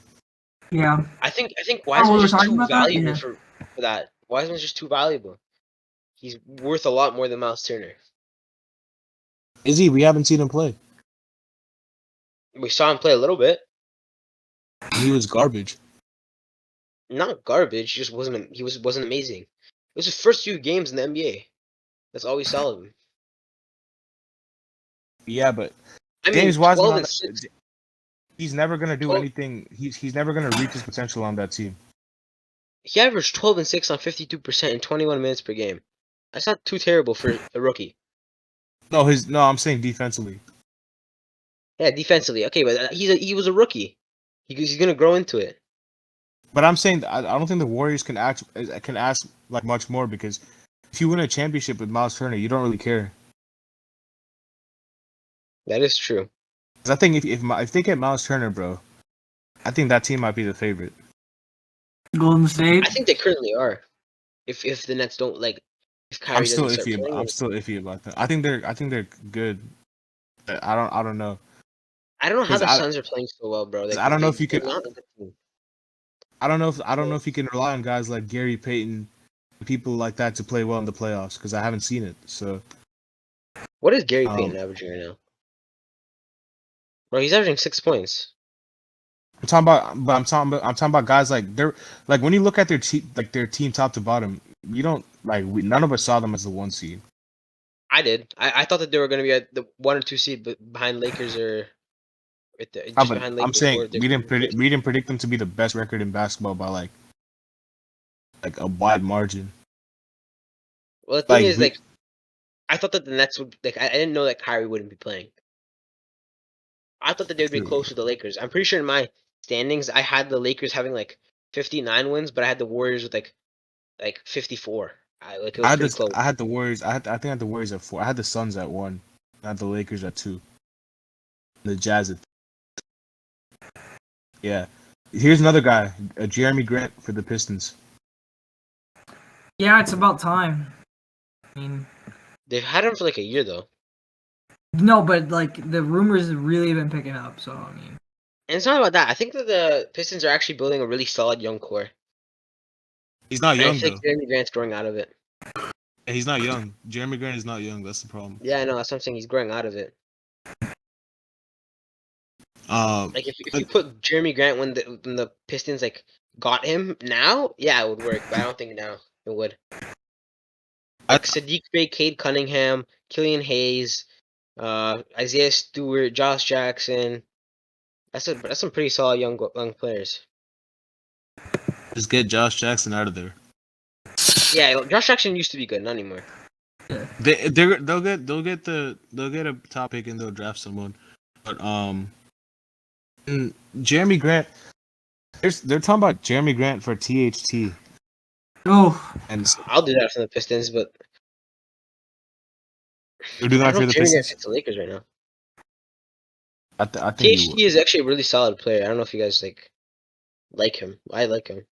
yeah. I think we Wiseman's were just talking too about that? valuable Yeah. for that. Wiseman's just too valuable. He's worth a lot more than Miles Turner. Is he? We haven't seen him play. We saw him play a little bit. He was garbage. Not garbage. He just wasn't amazing. It was his first few games in the NBA. That's all we saw of him. Yeah, but I mean, James Wiseman 12 on and that- 6. he's never gonna do 12 anything. He's never gonna reach his potential on that team. He averaged 12 and 6 on 52% in 21 minutes per game. That's not too terrible for a rookie. No, I'm saying defensively. Yeah, defensively. Okay, but he was a rookie. He's gonna grow into it. But I'm saying I don't think the Warriors can ask like much more, because if you win a championship with Miles Turner, you don't really care. That is true. 'Cause I think if they get Miles Turner, bro, I think that team might be the favorite. Golden State. I think they currently are. If the Nets don't if Kyrie I'm still doesn't start iffy. playing, I'm still iffy about that. I think they're good. But I don't know. I don't know how 'Cause the I- Suns are playing so well, bro. I don't know if you they're could- not a good team. I don't know if you can rely on guys like Gary Payton, people like that to play well in the playoffs, because I haven't seen it. So What is Gary Um, Payton averaging right now? Bro, he's averaging 6 points. I'm talking about guys like they're like, when you look at their team top to bottom, you don't none of us saw them as the 1 seed. I did. I thought that they were gonna be at the 1 or 2 seed, behind Lakers or just But behind Lakers. I'm saying or we didn't predict them to be the best record in basketball by like a wide margin. Well, the thing like, is, I thought that the Nets would I didn't know that Kyrie wouldn't be playing. I thought that they would be True. close to the Lakers. I'm pretty sure in my standings I had the Lakers having 59 wins, but I had the Warriors with 54. It was pretty close. I had the Warriors. I think I had the Warriors at 4. I had the Suns at 1. I had the Lakers at 2. The Jazz at 3. Yeah. Here's another guy, Jeremy Grant for the Pistons. Yeah, it's about time. I mean, They've had him for a year though, no, but the rumors have really been picking up. So I mean, and it's not about that. I think that the Pistons are actually building a really solid young core. He's not And I young think though. Jeremy Grant's growing out of it. He's not young. Jeremy Grant is not young. That's the problem. Yeah, I know. That's what I'm saying. He's growing out of it. If you put Jeremy Grant when the Pistons got him now, yeah, it would work. But I don't think now it would. Sadiq Bey, Cade Cunningham, Killian Hayes, Isaiah Stewart, Josh Jackson. That's some pretty solid young players. Just get Josh Jackson out of there. Yeah, Josh Jackson used to be good, not anymore. They'll get a top pick and they'll draft someone. But Jeremy Grant. They're talking about Jeremy Grant for THT. Oh, And I'll do that for the Pistons, but you're doing I that don't for know the if Jeremy Grant Pistons. fits the Lakers right now. I think you THT would. is actually a really solid player. I don't know if you guys like him. I like him.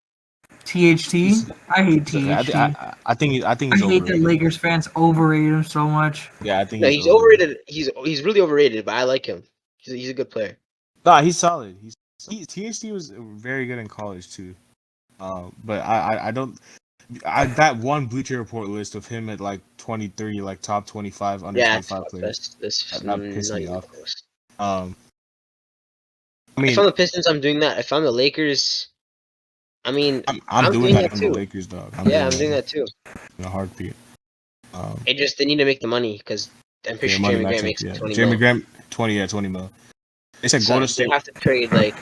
THT. I hate THT. I think he's I hate that overrated. Lakers fans overrate him so much. Yeah, I think No, he's overrated. He's really overrated, but I like him. He's a good player. Nah, he's solid. THT was very good in college too. But I don't. That one Bleacher Report list of him at like 23, like top 25 under 25 players. That's That pissed not me even off. close. I mean, If I'm the Pistons, I'm doing that. If I'm the Lakers, I mean, I'm doing that on the too. Lakers, dog. I'm doing that too. in a heartbeat. They need to make the money because I'm pretty sure money Jeremy Grant matchup, makes yeah. 20 Jeremy mil. Grant 20 mil. They said So Golden they State. have to trade like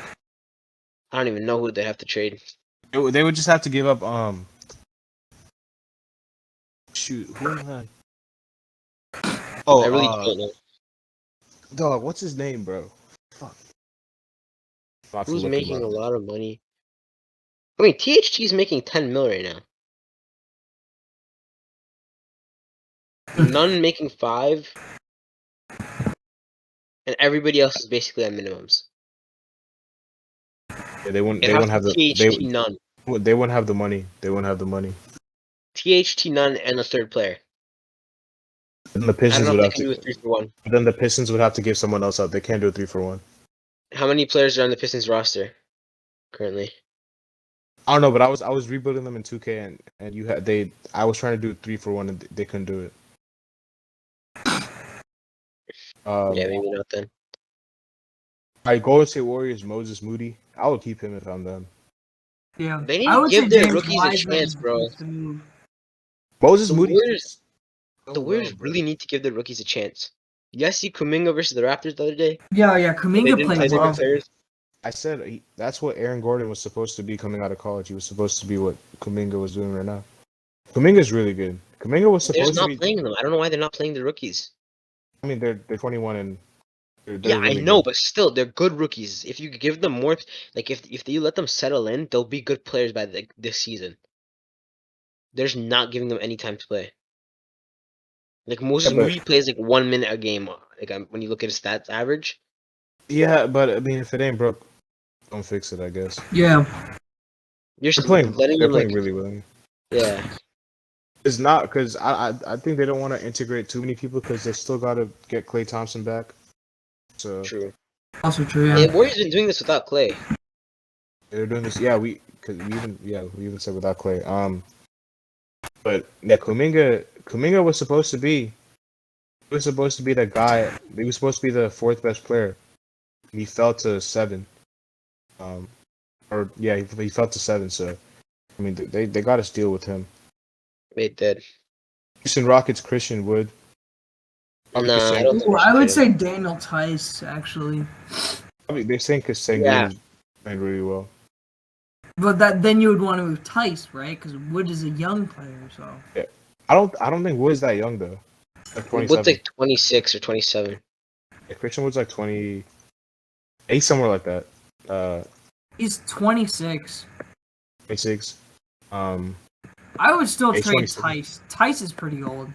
I don't even know who they have to trade. They would just have to give up. Shoot, who the heck? Oh, I really don't know dog. What's his name, bro? Fuck. About to who's look him making up. a lot of money. I mean, THT's making 10 mil right now. None making 5, and everybody else is basically at minimums. Yeah, they wouldn't. It They has wouldn't have to the. be THT none. They wouldn't have the money. They wouldn't have the money. THT none and a third player. Then the I don't Pistons know would if have they can do to. a 3 for 1. Then the Pistons would have to give someone else up. They can't do a 3-for-1. How many players are on the Pistons roster currently? I don't know, but I was rebuilding them in 2K and you had they. I was trying to do a 3-for-1 and they couldn't do it. Yeah, maybe not then. I Golden State Warriors Moses Moody. I would keep him if I'm them. Yeah, They need I to would give say their James rookies a Wiseman chance, bro. needs to move. Moses The Moody. Warriors- so The Warriors well, bro. really need to give their rookies a chance. You guys see Kuminga versus the Raptors the other day? Yeah, They Kuminga didn't play played their well. players. I said that's what Aaron Gordon was supposed to be coming out of college. He was supposed to be what Kuminga was doing right now. Kuminga's really good. Kuminga was They're supposed just to not be. playing them. I don't know why they're not playing the rookies. I mean, they're 21 and they're Yeah, really I know, good. but still, they're good rookies. If you give them more, like if you let them settle in, they'll be good players by this season. They're just not giving them any time to play. Like Moses Yeah, but- Moody plays like 1 minute a game. Like when you look at his stats average. Yeah, but I mean, if it ain't broke, don't fix it. I guess Yeah, You're they're just playing. letting They're them playing like really well. yeah. It's not because I think they don't want to integrate too many people because they still got to get Klay Thompson back. So True. also true. The Yeah, Warriors been doing this without Clay. they're doing this. Yeah, we even said without Klay. But yeah, Kuminga was supposed to be. He was supposed to be the guy. He was supposed to be the 4th best player. He fell to 7. He fell to 7. So, I mean, they got to deal with him. They did. Houston Rockets Christian Wood. Probably Nah, Kasen- I don't think Ooh, we I should would trade say him. Daniel Tice actually, Probably they're saying Kasengun Yeah. is playing really well. but then you would want to move Tice, right? Because Wood is a young player, so. I don't think Wood's that young though. Like 27. Wood's like 26 or 27. Yeah, Christian Wood's like 20. He's somewhere like that. He's 26. 26. I would still He's trade 27. Tice. Tice is pretty old.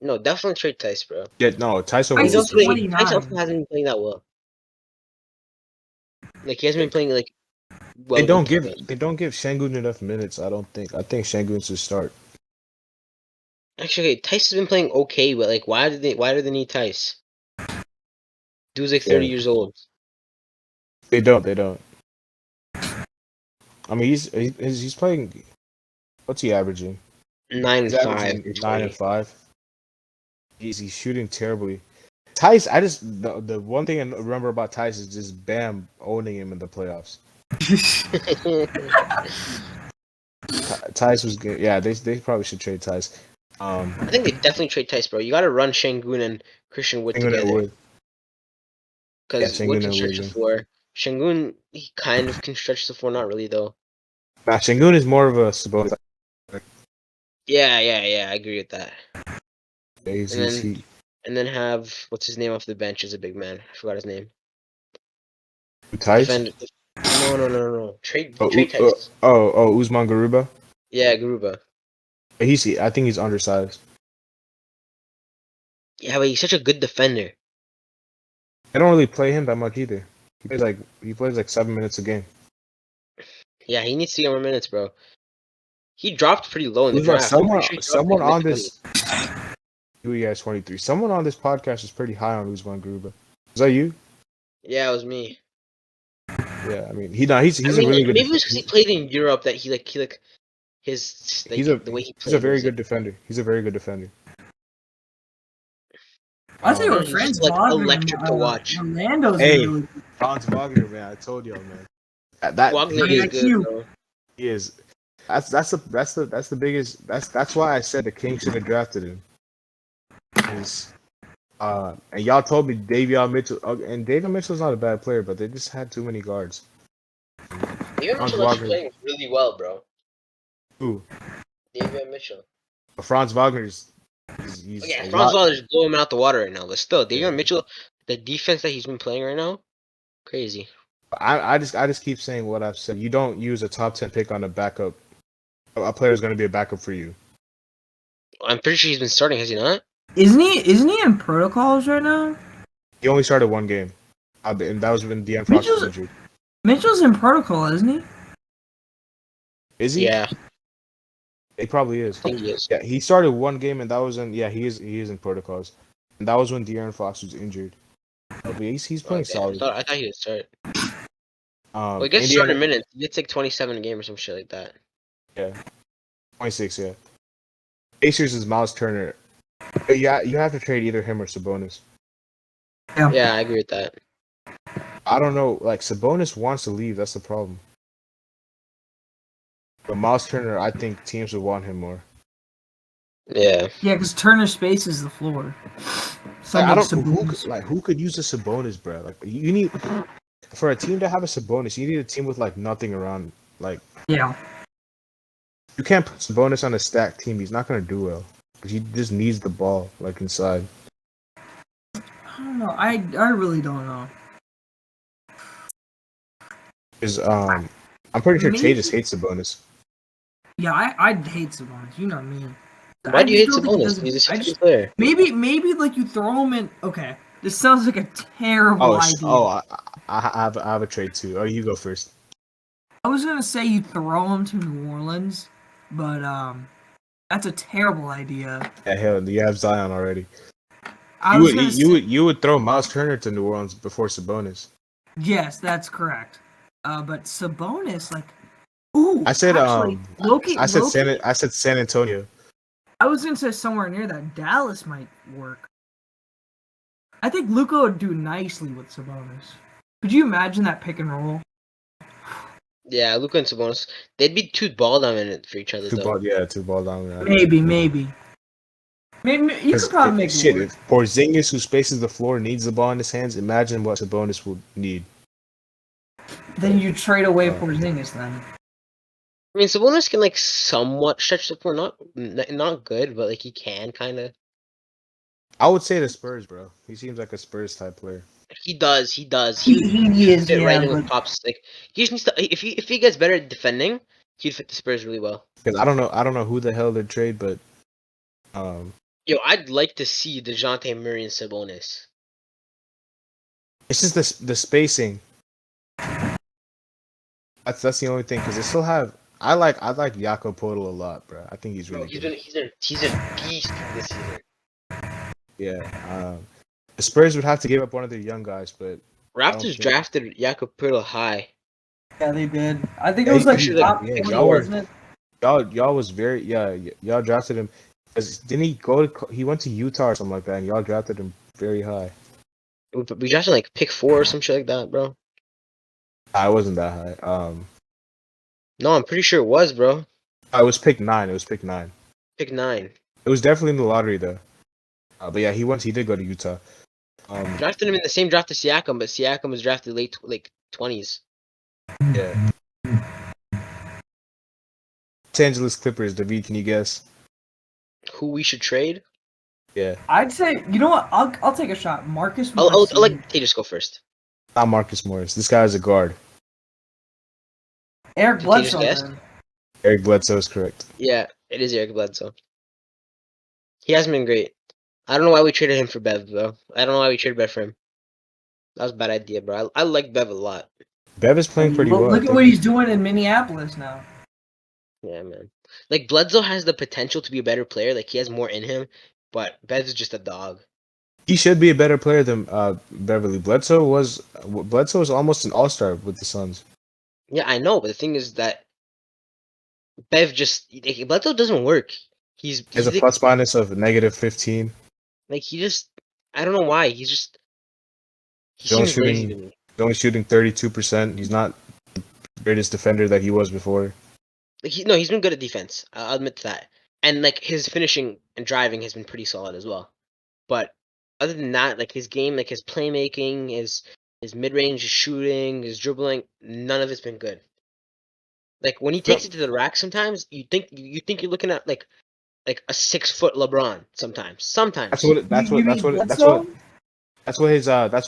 No, definitely trade Tice, bro. Yeah, no, Tyson Tice Wood He's is is also, 29. Tice also hasn't been playing that well. Like he hasn't been playing like well. They don't enough. give Şengün enough minutes. I think Şengün should start. Actually, Tice has been playing okay, but like, why do they need Tice? Dude's like 30 Yeah. years old. They don't. I mean, he's playing. What's he averaging? 9 and He's 5. averaging and 9 20. and 5. He's shooting terribly. Tice, the one thing I remember about Tice is just Bam owning him in the playoffs. Tice was good. Yeah, they probably should trade Tice. I think they definitely trade Tice, bro. You got to run Şengün and Christian Wood Şengün and together. Wood. Because Yeah, Wood Şengün can and stretch Wood. the floor. Şengün, he kind of can stretch the floor, not really though. Nah, Şengün is more of a Sabonis. Yeah, I agree with that. Yeah, And then have what's his name off the bench as a big man. I forgot his name. Tice? Defend. No. Trade Oh, Tice. Usman Garuba. Yeah, Garuba. I think he's undersized. Yeah, but he's such a good defender. I don't really play him that much either. He plays like 7 minutes a game. Yeah, he needs to get more minutes, bro. He dropped pretty low in the Uzman, draft. I'm pretty sure he dropped someone like on mid- this. UES 23. Someone on this podcast is pretty high on Usman Garuba. Is that you? Yeah, it was me. Yeah, I mean he's a really good. Maybe it was because he played in Europe that he his like the way he played. He's a very was, good defender. He's a very good defender. I'll tell you what, he's Franz just, like, Wagner, electric to watch. Orlando's Hey. really Franz Wagner, man, I told y'all, man. That Wagner he is is, good, bro. he is. That's the biggest. That's why I said the Kings should have drafted him. And y'all told me Davion Mitchell, and Davion Mitchell's not a bad player, but they just had too many guards. Davion Franz Mitchell actually Wagner. playing really well, bro. Who? Davion Mitchell. Franz Wagner's. He's Yeah, a Franz lot- Wagner's blowing him out the water right now, but still, Davion Yeah. Mitchell, the defense that he's been playing right now, crazy. I just keep saying what I've said. You don't use a top 10 pick on a backup. A player is going to be a backup for you. I'm pretty sure he's been starting, has he not? Isn't he in protocols right now? He only started one game, and that was when De'Aaron Fox was Mitchell's- injured. Mitchell's in protocol, isn't he? Is he? Yeah, He probably is. I think he is. Yeah, he started one game, and that was in. Yeah, he is in protocols, and that was when De'Aaron Fox was injured. But he's playing Okay, solid. I thought he would start. Well, he gets Indiana- started minutes. He gets like 27 a game or some shit like that. Yeah, 26. Yeah. Pacers is Miles Turner. Yeah, you have to trade either him or Sabonis. Yeah, I agree with that. I don't know. Like Sabonis wants to leave. That's the problem. But Miles Turner, I think teams would want him more. Yeah. Yeah, because Turner spaces the floor. I don't. Sabonis. Who could use a Sabonis, bro? Like you need for a team to have a Sabonis, you need a team with like nothing around. Like Yeah. you can't put Sabonis on a stacked team. He's not gonna do well because he just needs the ball like inside. I don't know. I really don't know. Is I'm pretty sure Che Maybe- just hates Sabonis. Yeah, I'd hate Sabonis. You know me. Why do you hate just don't think he Sabonis? doesn't- He's a I good just- player. Maybe like you throw him in. Okay, this sounds like a terrible idea. I have a trade too. Oh, you go first. I was gonna say you throw him to New Orleans, but that's a terrible idea. Yeah, hell, you have Zion already. I You was would gonna you say, would you would throw Miles Turner to New Orleans before Sabonis. yes, that's correct. But Sabonis, like, ooh, I said actually, Loki. I said Loki- San Antonio. I was gonna say somewhere near that. Dallas might work. I think Luka would do nicely with Sabonis. Could you imagine that pick and roll? Yeah, Luka and Sabonis. They'd be too ball dominant for each other, Two though. ball down. Maybe. You could probably make shit. it work. If Porzingis, who spaces the floor, needs the ball in his hands, imagine what Sabonis would need. Then you trade away Porzingis then. I mean, Sabonis can like somewhat stretch the floor, not good, but like he can kind of. I would say the Spurs, bro. He seems like a Spurs type player. He does. He He is, fit right in yeah. with Pop's. Like he just needs to. If he gets better at defending, he'd fit the Spurs really well. Because I don't know who the hell they'd trade, but Yo, I'd like to see DeJounte Murray and Sabonis. it's just the spacing. That's the only thing because they still have. I like Jakob Poeltl a lot, bro. I think he's Bro, really he's good. a beast this season. Yeah. The Spurs would have to give up one of their young guys, but Raptors think- drafted Jakob Poeltl high. Yeah, they did. I think it Yeah, was like he- top yeah, 20, y'all were- wasn't it? y'all was very y'all drafted him. 'Cause didn't he go? He went to Utah or something like that, and y'all drafted him very high. We drafted like pick 4 or some shit like that, bro. I wasn't that high. No, I'm pretty sure it was, bro. I was pick 9. It was pick 9. Pick 9. It was definitely in the lottery though. But yeah, he did go to Utah. Drafted him in the same draft as Siakam, but Siakam was drafted late, like 20s. Yeah. Los Angeles Clippers, David, can you guess? Who we should trade? Yeah. I'd say, you know what? I'll take a shot. Marcus I'll Morris. let Tejas go first. Not Marcus Morris. This guy is a guard. Eric Tejas Bledsoe. guessed? Then. Eric Bledsoe is correct. Yeah, it is Eric Bledsoe. He hasn't been great. I don't know why we traded him for Bev, though. I don't know why we traded Bev for him. That was a bad idea, bro. I like Bev a lot. Bev is playing pretty well. Look at what he's doing in Minneapolis now. Yeah, man. Like, Bledsoe has the potential to be a better player. Like, he has more in him, but Bev is just a dog. He should be a better player than Beverly. Bledsoe was almost an all-star with the Suns. Yeah, I know, but the thing is that Bev just... Like, Bledsoe doesn't work. He has a plus minus of -15. Like, he just... I don't know why. He's just... He He's only seems lazy to me. He's only shooting 32%. He's not the greatest defender that he was before. Like, he's been good at defense. I'll admit to that. And, like, his finishing and driving has been pretty solid as well. But other than that, like, his game, like, his playmaking, his mid-range, his shooting, his dribbling, none of it's been good. Like, when he takes it to the rack sometimes, you think you're looking at, like a 6-foot LeBron sometimes. That's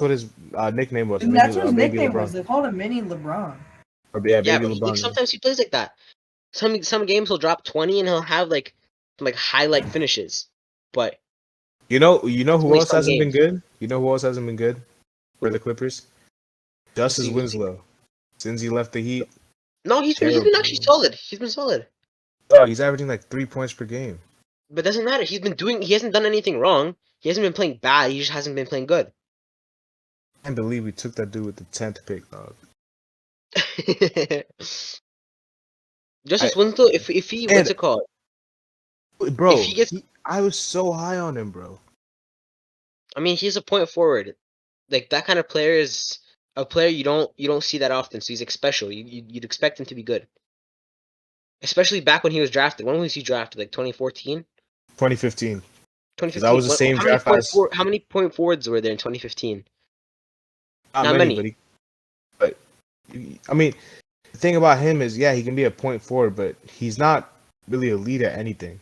what his nickname was. And that's what his Baby nickname LeBron. was. They called him Mini LeBron. Or, yeah, Yeah, Baby but LeBron. like, sometimes he plays like that. Some games he'll drop 20 and he'll have like highlight finishes. But You know who only else some hasn't been games. good? You know who else hasn't been good for the Clippers? Justice Who's he? Winslow. Since he left the Heat, no, he's been Terrible. actually solid. He's been solid. he's averaging like 3 points per game. But it doesn't matter. He hasn't done anything wrong. He hasn't been playing bad. He just hasn't been playing good. I can't believe we took that dude with the 10th pick, dog. Justice Winslow, if he what's it called? Bro, If he gets- I was so high on him, bro. I mean, he's a point forward. Like, that kind of player is a player you don't see that often. So he's like special. You'd expect him to be good, especially back when he was drafted. When was he drafted? Like 2014, 2015. 2015. That was the same draft as- How many point forwards were there in 2015? Not many. But I mean, the thing about him is, yeah, he can be a point forward, but he's not really a lead at anything,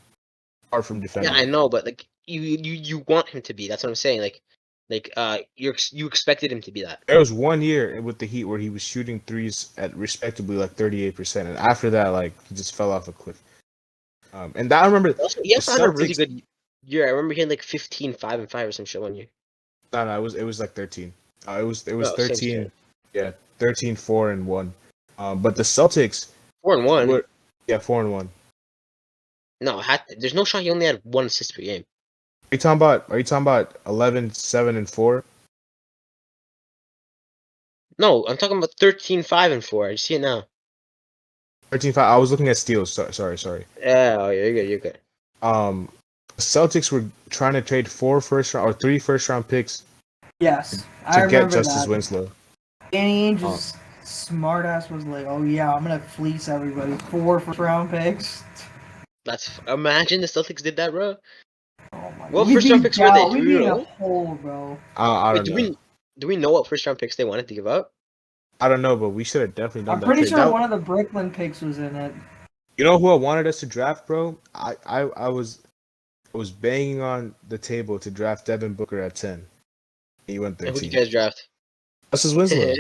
apart from defending. Yeah, I know, but like you want him to be. That's what I'm saying. You expected him to be that. There was 1 year with the Heat where he was shooting threes at respectably like 38%, and after that, like he just fell off a cliff. And I remember Also, he also had a really Celtics- good year. I remember he had like 15, 5 and 5 or some shit one year. no, it was like 13. It was Oh, same 13. shit. Yeah, 13, 4 and 1. But the Celtics 4-1. were 4 and 1. No, there's no shot he only had 1 assist per game. Are you talking about 11, 7 and 4? No, I'm talking about 13, 5 and 4. I see it now. 13, 5. I was looking at steals. Sorry. Yeah, oh, yeah, you're good. The Celtics were trying to trade 3 first round picks Yes, I to remember get Justice that. Winslow. Danny Ainge's smart ass was like, "Oh yeah, I'm gonna fleece everybody. 4 first-round picks." Imagine the Celtics did that, bro. Oh my What We'd first-round be picks were they? We'd Do be we in know? a hole, bro. I Wait, don't know. do we know what first-round picks they wanted to give up? I don't know, but we should have definitely done I'm that. pretty trade. sure That- one of the Brooklyn picks was in it. You know who I wanted us to draft, bro? I was banging on the table to draft Devin Booker at 10. He went Who did 13. you guys draft? Justice Winslow.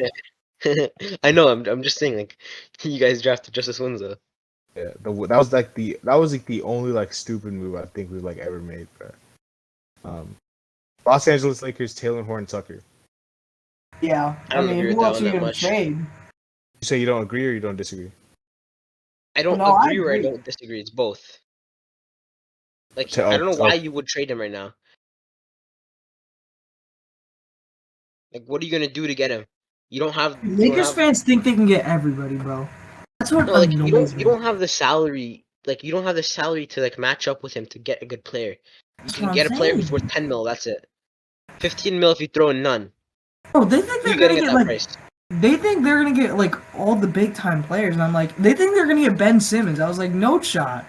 I know. I'm just saying, like, you guys drafted Justice Winslow. Yeah, that was like the only like stupid move I think we've like ever made, bro. Los Angeles Lakers, Taylor Horn Tucker. Yeah, I don't agree with who that else one are you that gonna much. trade? You say you don't agree or you don't disagree? I don't No, I agree or I agree. don't disagree. It's both. Like, So- I don't know so- why you would trade him right now. Like, what are you gonna do to get him? You don't have. you don't Lakers have- fans think they can get everybody, bro. That's what No, like annoys you me. don't have the salary. Like, you don't have the salary to like match up with him to get a good player. You That's can what get I'm a player who's saying. worth 10 mil. That's it. 15 mil if you throw in none. Bro, they think Who they're you gonna getting at get that like price? they think they're gonna get like all the big time players, and I'm like, they think they're gonna get Ben Simmons. I was like, no shot.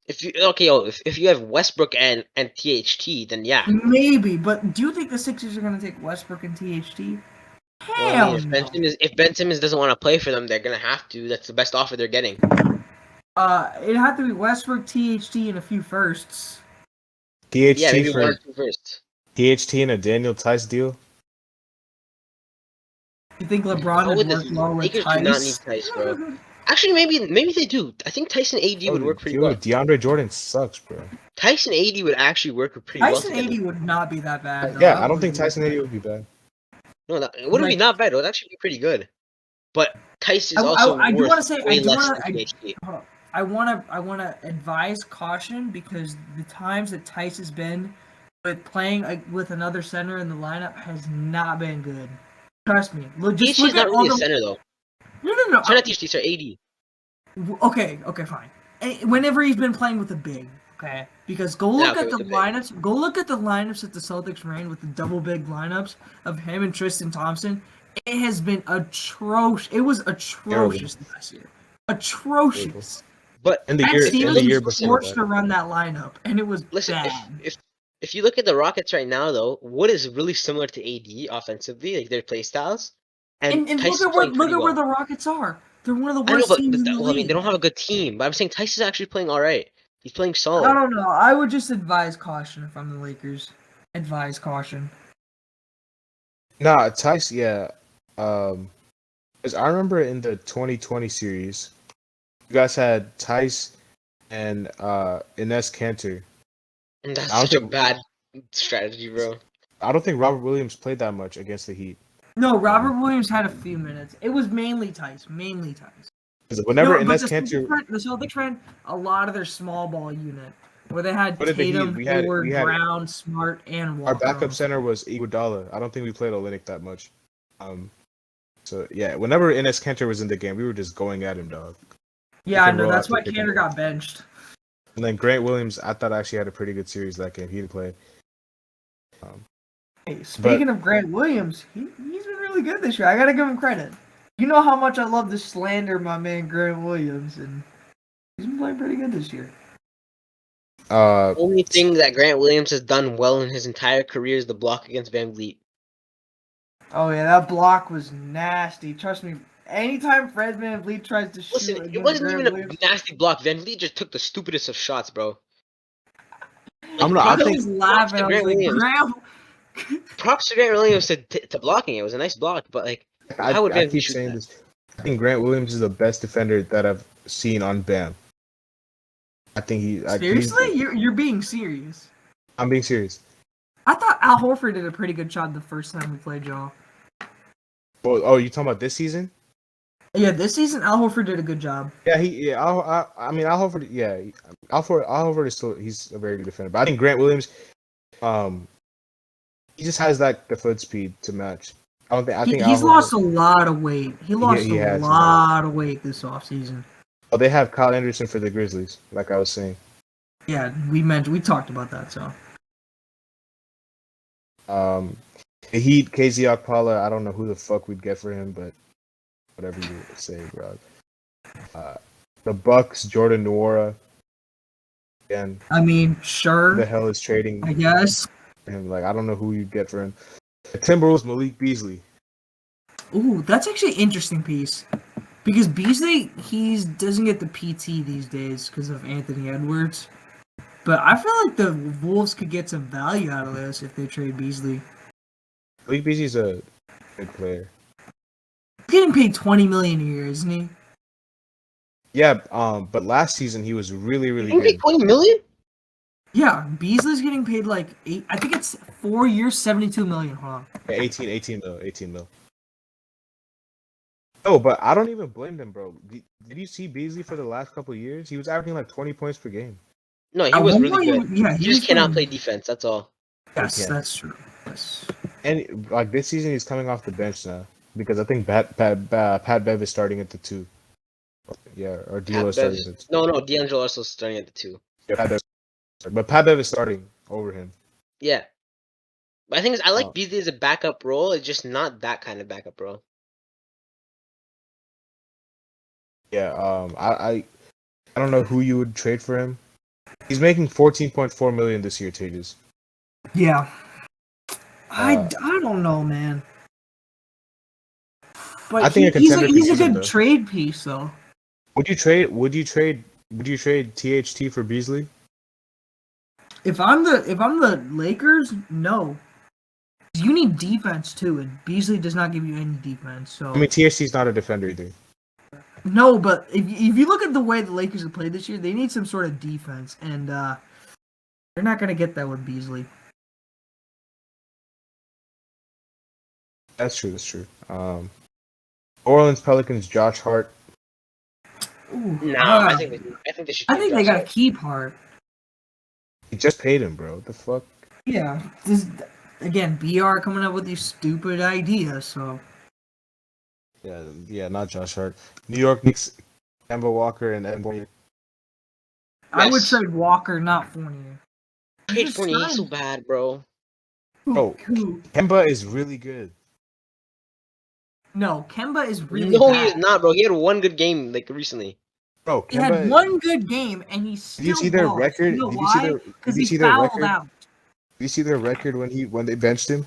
if you have Westbrook and THT, then yeah. Maybe, but do you think the Sixers are gonna take Westbrook and THT? Well, I mean, Hell no. If Ben Simmons doesn't want to play for them, they're gonna have to. That's the best offer they're getting. It'd have to be Westbrook, THT, and a few firsts. Yeah, THT maybe for 1 or 2 first. THT and a Daniel Tice deal. You think LeBron How would would work the well with Lakers do not need Tice? Tice, bro? Actually, maybe they do. I think Tyson AD would work pretty well. Dude, DeAndre Jordan sucks, bro. Tyson AD would actually work pretty well Tyson together. 80 would not be that bad. Though. Yeah, I don't think Tyson AD would be bad. No, it wouldn't be Like- not bad. It would actually be pretty good. But Tice is I also do worth want to say way I do less want than to THT. I want to advise caution because the times that Tice has been with playing with another center in the lineup has not been good. Trust me. Just THT look is not at really all a the center though. no. Sorry, not THT, sorry, AD. Okay, fine. Whenever he's been playing with the big, okay, because go look okay, at the with the big. lineups. Go look at the lineups that the Celtics ran with the double big lineups of him and Tristan Thompson. It has been atrocious. It was atrocious last year. Atrocious. But In the Matt year Stevens before forced that. to run that lineup, and it was listen, bad. if you look at the Rockets right now though, what is really similar to AD offensively, like their play styles, And Tice is look playing at pretty where well. the Rockets are. They're one of the I know, worst but teams in the well, I mean, league. they don't have a good team. But I'm saying Tice is actually playing all right. He's playing I solid. don't know. I would just advise caution if I'm the Lakers. Advise caution. Nah, Tice, yeah. 'Cause I remember in the 2020 series, you guys had Tice and Ines Cantor. And that's I don't such a think- bad strategy, bro. I don't think Robert Williams played that much against the Heat. No, Robert Williams had a few minutes. It was mainly Tice. 'Cause whenever No, but Ines Cantor, the Celtics ran a lot of their small ball unit, where they had What did the Heat- Tatum, we had- Ford, we had- Brown, Smart, and our Walker. backup center was Iguodala. I don't think we played Olynyk that much. So yeah, whenever Ines Cantor was in the game, we were just going at him, dog. Yeah, I can know. roll That's out why the pick Cantor and roll. got benched. And then Grant Williams, I thought actually had a pretty good series that game. He didn't play. Hey, speaking of Grant Williams, he's been really good this year. I gotta give him credit. You know how much I love to slander my man Grant Williams, and he's been playing pretty good this year. Only thing that Grant Williams has done well in his entire career is the block against Van Vliet. Oh yeah, that block was nasty. Trust me. Anytime Fred VanVleet tries to shoot, Listen, it against wasn't Grant even Williams, a nasty block. Van Vliet just took the stupidest of shots, bro. I'm not- I I think- was laughing. I was Grant like, Williams. Grant. Props to Grant Williams to blocking it. It was a nice block, but like, how would I Van keep Vliet shoot saying that? this. I think Grant Williams is the best defender that I've seen on BAM. I think Seriously, you're being serious. I'm being serious. I thought Al Horford did a pretty good job the first time we played y'all. Oh, you talking about this season? Yeah, this season Al Horford did a good job. Yeah, I mean, Al Horford. Yeah, Al Horford is still he's a very good defender. But I think Grant Williams, he just has like the foot speed to match. I don't think. I think He's Al lost Horford- a lot of weight. He lost he a has. lot of weight this offseason. Oh, they have Kyle Anderson for the Grizzlies, like I was saying. Yeah, we talked about that. So The Heat, KZ Okpala. I don't know who the fuck we'd get for him, but whatever you say, bro. The Bucks, Jordan Nwora. Again, I mean, who the sure, hell is trading I guess. him? Like, I don't know who you'd get for him. The Timberwolves, Malik Beasley. Ooh, that's actually an interesting piece. Because Beasley, he doesn't get the PT these days because of Anthony Edwards. But I feel like the Wolves could get some value out of this if they trade Beasley. Malik Beasley's a good player. He's getting paid $20 million a year, isn't he? Yeah, but last season he was really, really You think good. 20 million? Yeah, Beasley's getting paid like I think it's 4 years, $72 million. Hold on. 18 mil. Oh, but I don't even blame them, bro. Did you see Beasley for the last couple of years? He was averaging like 20 points per game. No, he At was one really point, good. Yeah, He was just cannot playing- play defense. That's all. Yes, Yeah. that's true. Yes. And like this season, he's coming off the bench now because I think Pat Bev is starting at the 2. Yeah, or D'Lo is starting at the 2. No, D'Angelo Russell's starting at the 2. Yeah, but Pat Bev is starting over him. Yeah. But I think I like Oh. Beasley as a backup role. It's just not that kind of backup role. Yeah, I don't know who you would trade for him. He's making 14.4 million this year, Tejas. Yeah. I Uh, don't know, man. But I think a contender he's could a use him, good though. trade piece, though. Would you trade THT for Beasley? If I'm the Lakers, no. You need defense too, and Beasley does not give you any defense. So I mean, THT's not a defender either. no, but if you look at the way the Lakers have played this year, they need some sort of defense, and they're not gonna get that with Beasley. That's true. That's true. Orleans Pelicans, Josh Hart. Ooh, Nah, I think they should. I keep think they Josh gotta Hart. keep Hart. He just paid him, bro. What the fuck? Yeah, this again, BR coming up with these stupid ideas. So Yeah, not Josh Hart. New York Knicks, Kemba Walker and Evan Fournier. I would Yes. trade Walker, not Fournier. Trade Just Fournier, he's so sign- bad, bro. Bro, Who? Kemba is really good. No, Kemba is really No, bad. he's not, bro. He had one good game like recently. Bro, He had Kemba. one good game, and he still Did you see their lost. record? You know Did you see why? their? Because Did you he see their fouled record? out. Did you see their record when they benched him?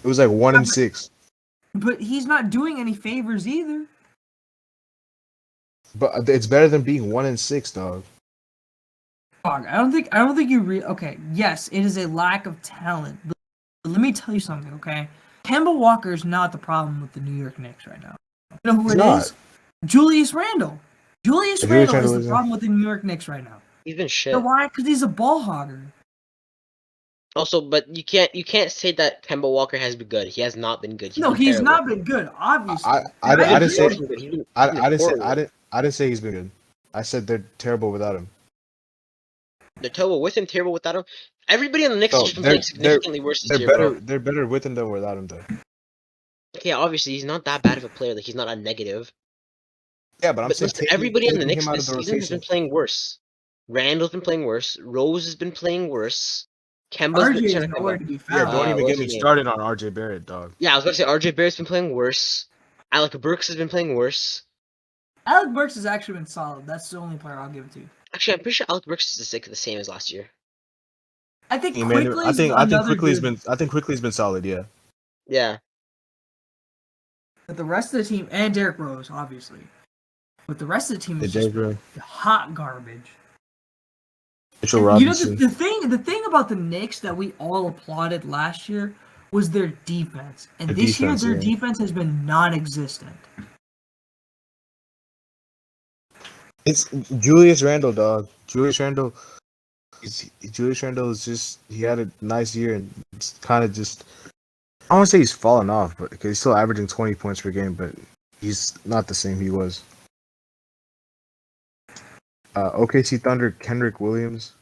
It was like 1-6. But he's not doing any favors either. But it's better than being 1-6, dog. Dog, I don't think you okay, yes, it is a lack of talent. But let me tell you something, okay? Kemba Walker is not the problem with the New York Knicks right now. You know who He's it not. is? Julius Randle. Julius Julius Randle is Randle the isn't. problem with the New York Knicks right now. He's been shit. You know why? Because he's a ball hogger. Also, but you can't say that Kemba Walker has been good. He has not been good. No, been he's terrible. not been good, obviously. I didn't say. He's been- he's been I didn't say. horrible. I didn't say he's been good. I said they're terrible without him. They're terrible with him, terrible without him. Everybody on the Knicks No, has just been they're- playing significantly worse this They're year, better. bro. They're better with him than without him, though. Okay, obviously he's not that bad of a player. Like he's not a negative. Yeah, but I'm But saying listen, everybody on the taking Knicks him out this of the season has been rotation. playing worse. Randall's been playing worse. Rose has been playing worse. Kemba's RJ been is nowhere to be Yeah, found. don't even what's get me his name? started on RJ Barrett, dog. Yeah, I was about to say RJ Barrett's been playing worse. Alec Burks has been playing worse. Alec Burks has actually been solid. That's the only player I'll give it to. Actually, I'm pretty sure Alec Burks is the same as last year. I think Emmanuel, quickly. I think Quickly's been solid. Yeah. Yeah. But the rest of the team and Derrick Rose, obviously. But the rest of the team is The just James hot garbage. Mitchell You know Robinson. the thing about the Knicks that we all applauded last year was their defense, and The this defense, year their yeah. defense has been non-existent. It's Julius Randle, dog. Julius Randle is just he had a nice year and it's kind of just. I don't want to say he's fallen off, but because he's still averaging 20 points per game, but he's not the same he was. OKC Thunder, Kendrick Williams.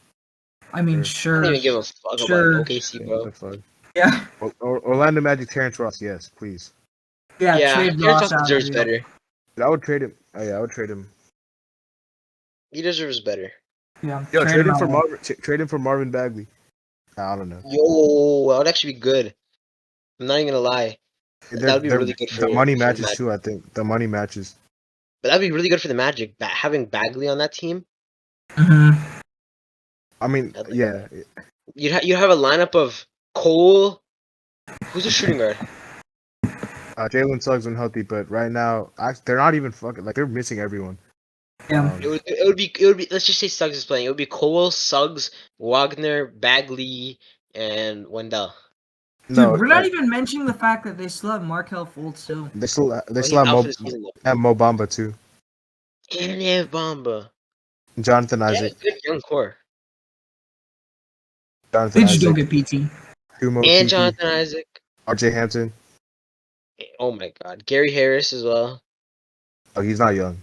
I mean, Yeah. sure. I don't even give a fuck Sure. about OKC, What bro. the fuck? Yeah, Orlando Magic, Terrence Ross. Yes, please. yeah. Yeah, Trade Terrence Ross Ross out of deserves here. better. I would trade him. Oh yeah, I would trade him. He deserves better. Yeah, Yo, trade him out for of- Trade him for Marvin Bagley. I don't know. Yo, that would actually be good. I'm not even gonna lie. That would be really good for the money for the matches Magic. too. I think the money matches. But that'd be really good for the Magic. Having Bagley on that team, Mhm. I mean, I'd like yeah, you'd have a lineup of Cole. Who's a shooting guard? Jalen Suggs unhealthy, but right now they're not even fucking like they're missing everyone. Yeah. It would be. Let's just say Suggs is playing. It would be Cole, Suggs, Wagner, Bagley, and Wendell. Dude, No, we're not even mentioning the fact that they still have Markel Fultz still. they still Well, have he's out for the season, though. Mo Bamba too. And they have Bamba. Jonathan They have Isaac, a good young core. Jonathan They just don't Isaac, get PT. Kumo, And Kiki, Jonathan Isaac. RJ Hampton. Oh my God, Gary Harris as well. Oh, he's not young.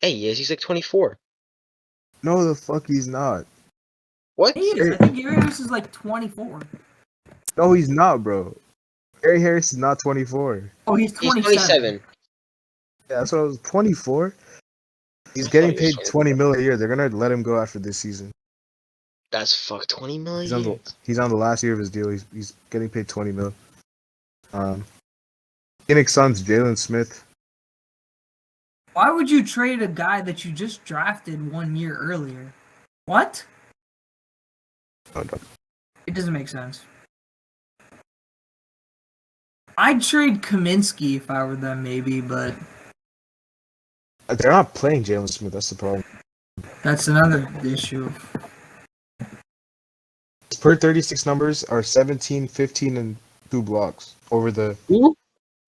Hey, he is. He's like 24. No, the fuck he's not. What? He is. I think Gary Harris is like 24. No, he's not, bro. Gary Harris is not 24. Oh, he's He's 27. 27. Yeah, that's what I was 24. He's getting thought he was paid 20 mil a year. They're gonna let him go after this season. That's fuck 20 He's million. on he's on the last year of his deal. He's getting paid 20 mil. Phoenix Suns, Jalen Smith. Why would you trade a guy that you just drafted 1 year earlier? What? Oh, no. It doesn't make sense. I'd trade Kaminsky if I were them, maybe, but They're not playing Jalen Smith. That's the problem. that's another issue. His per 36 numbers are 17, 15, and 2 blocks over the Who?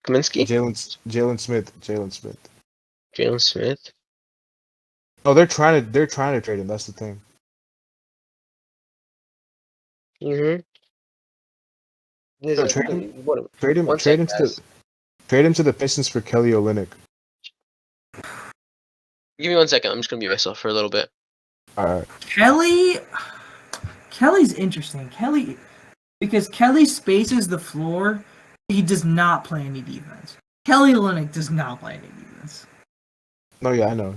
Kaminsky? Jalen Smith. Jalen Smith? No, they're trying to trade him. That's the thing. Mm-hmm. No, trade him. What? Trade him. One Trade him sec, to the. Trade him to the Pistons for Kelly Olynyk. Give me 1 second. I'm just gonna mute myself for a little bit. All right. Kelly's interesting. Because Kelly spaces the floor, he does not play any defense. Kelly Olynyk does not play any defense. No, yeah, I know.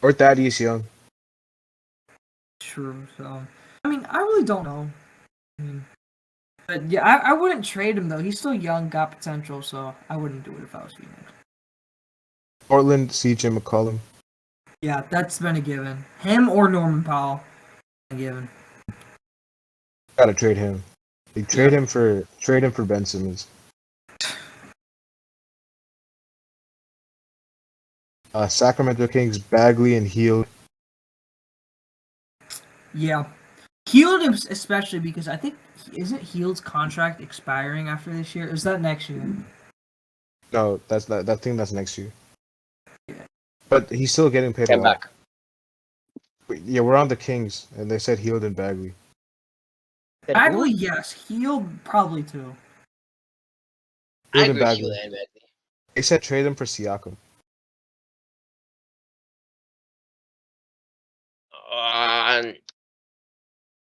Or Thaddeus Young. True. So, I mean, I really don't know. But yeah, I wouldn't trade him though. He's still young, got potential, so I wouldn't do it if I was Phoenix. Portland, CJ McCollum. Yeah, that's been a given. Him or Norman Powell, a given. Gotta trade him. They trade him for Ben Simmons. Sacramento Kings, Bagley and Hield. Yeah, Hield especially because I think isn't Hield's contract expiring after this year? Or is that next year? No, that's not. I think that's next year. But he's still getting paid a Come lot. back. Yeah, we're on the Kings, and they said Hield and Bagley. Bagley, yes. Hield, probably too. I Hield and agree with Bagley. you and Bagley. They said trade him for Siakam.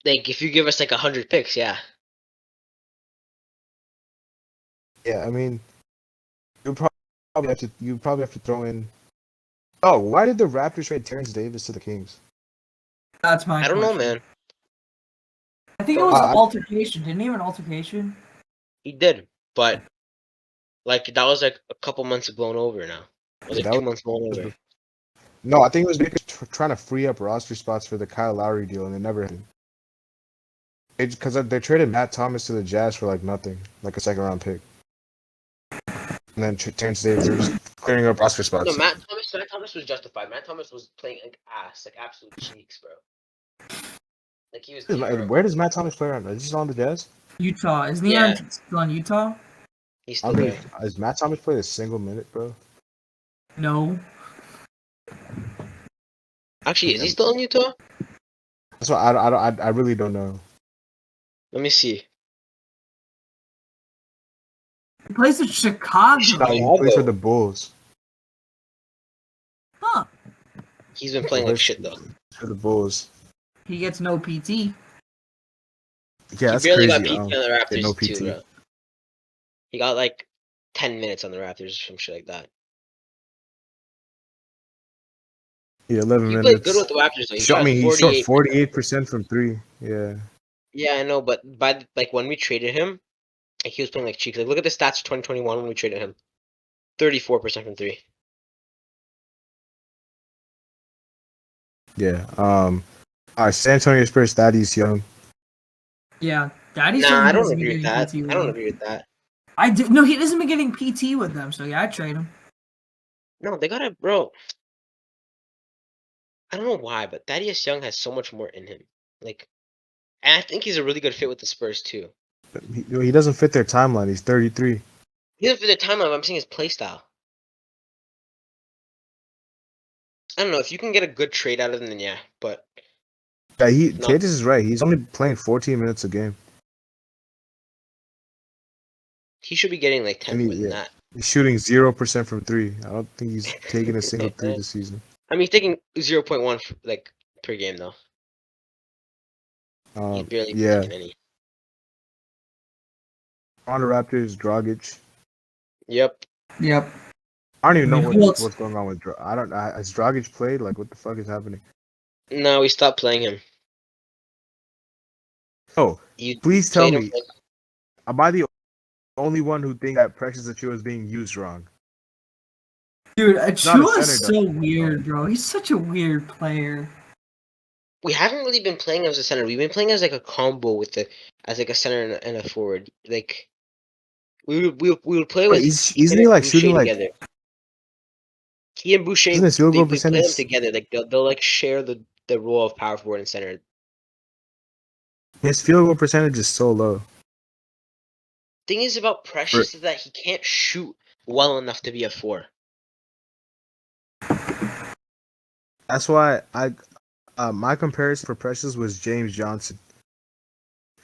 Like if you give us like 100 picks, yeah. Yeah, I mean, you probably have to throw in. Oh, why did the Raptors trade Terrence Davis to the Kings? That's my. I don't know, question. man. I think it was an altercation. Didn't he have an altercation? He did, but like that was like a couple months blown over now. It was Yeah, like 2 months blown over. No, I think it was because trying to free up roster spots for the Kyle Lowry deal, and it never happened. Because they traded Matt Thomas to the Jazz for like nothing, like a second round pick. And then Terrence Davis was clearing up roster spots. No, Matt Thomas was justified. Matt Thomas was playing like ass, like absolute cheeks, bro. Like he was. Where does Matt Thomas play around? Is he still on the Jazz? Utah. Isn't he Yeah. still on Utah? He's I still mean, there. has Matt Thomas played a single minute, bro? No. Actually, is he still in Utah? That's why I really don't know. Let me see. He plays in Chicago. No, he plays for the Bulls. Huh. He's been playing like shit though. For the Bulls. He gets no PT. Yeah, He that's barely crazy. got PT on the Raptors no too, PT. bro. He got like 10 minutes on the Raptors or some shit like that. Yeah, 11 He minutes. played good with the Raptors though. He shot He shot 48%. 48% from 3. Yeah. Yeah, I know, but by like when we traded him, like, he was playing like cheeks. Like look at the stats for 2021 when we traded him. 34% from 3. Yeah. All right, San Antonio Spurs, Thaddeus Young. Yeah, Daddy. Nah, I don't agree with that. I don't agree with that. I did. No, he hasn't been getting PT with them. So yeah, I trade him. No, they gotta, bro. I don't know why, but Thaddeus Young has so much more in him. Like, and I think he's a really good fit with the Spurs too. He doesn't fit their timeline. He's 33. He doesn't fit the timeline. But I'm saying his play style. I don't know if you can get a good trade out of him, then yeah. But Yeah, No. Tatis is right. He's only playing 14 minutes a game. he should be getting like 10 And more than that. He's shooting 0% from 3. I don't think he's taking a single 3 this season. I mean, he's taking 0.1 like per game though. He's barely yeah. taking any. On the Raptors, Dragic. Yep. Yep. I don't even know Who else? what's going on with Dragic. Has Dragic played? Like, what the fuck is happening? No, we stopped playing him. Oh, You please tell played me, him like, am I the only one who thinks that Precious Achiuwa is being used wrong? Dude, not a Achua's center, so weird, bro. He's such a weird player. We haven't really been playing as a center. We've been playing as like a combo with as like a center and a forward. Like we would play with Isn't him he and like Boucher shooting like? together. He and Boucher, Isn't his field goal we play them percentage? together. Like they'll like share the role of power forward and center. His field goal percentage is so low. Thing is about Precious is that he can't shoot well enough to be a 4. That's why my comparison for Precious was James Johnson.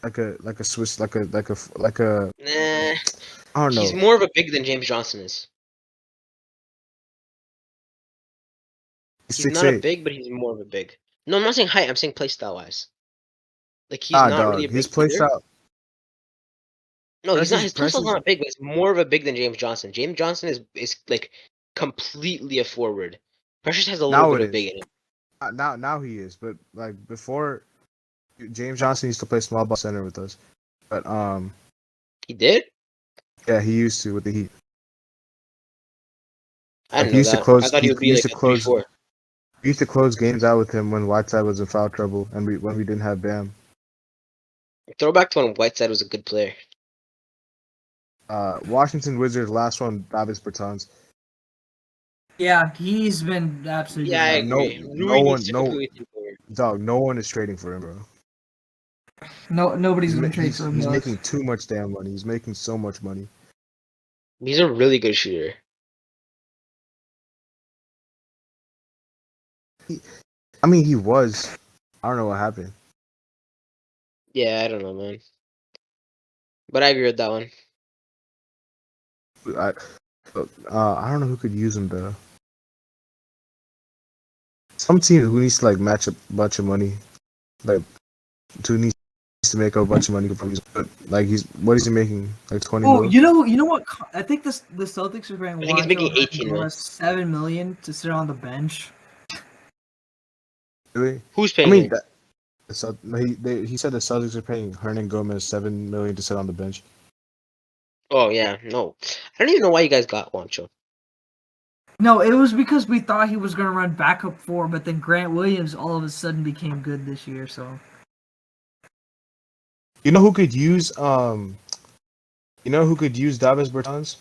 Like a Swiss like a Nah, I don't know. he's more of a big than James Johnson is. He's not a 6'8". big, but he's more of a big. No, I'm not saying height. I'm saying play style wise. Like he's not Dog. really a big His play either. style. No, he's not. Precious- His play style's Precious- not big, but it's more of a big than James Johnson. James Johnson is like completely a forward. Precious has a little Now bit it of big is. in him. Now he is, but like before, James Johnson used to play small ball center with us. But He did? yeah, he used to with the Heat. I Like, didn't he know used to that. close- I thought he he- would he be used like to a close- 3-4. We used to close games out with him when Whiteside was in foul trouble and when we didn't have Bam. Throwback to when Whiteside was a good player. Washington Wizards last one, Davis Bertans. Yeah, he's been absolutely. Yeah, I good. No- agree. no Rui one- needs to no- completely take over. Dog, no one is trading for him, bro. No, nobody's He's, gonna ma- trade he's, for him. he's though. making too much damn money. He's making so much money. He's a really good shooter. I mean, he was. I don't know what happened. Yeah, I don't know, man. But I agree with that one. I don't know who could use him though. Some team who needs to like match a bunch of money, like who needs to make a bunch of money. Could probably use him. But like what is he making? Like 20 Oh, mil? you know what? I think the Celtics are paying I think he's making 18 mil. $7 million to sit on the bench. Really? Who's I paying mean, him? he said the Celtics are paying Hernan Gomez $7 million to sit on the bench. Oh, yeah, no. I don't even know why you guys got Juancho. No, it was because we thought he was gonna run backup 4, but then Grant Williams all of a sudden became good this year. So You know who could use Davis Bertans?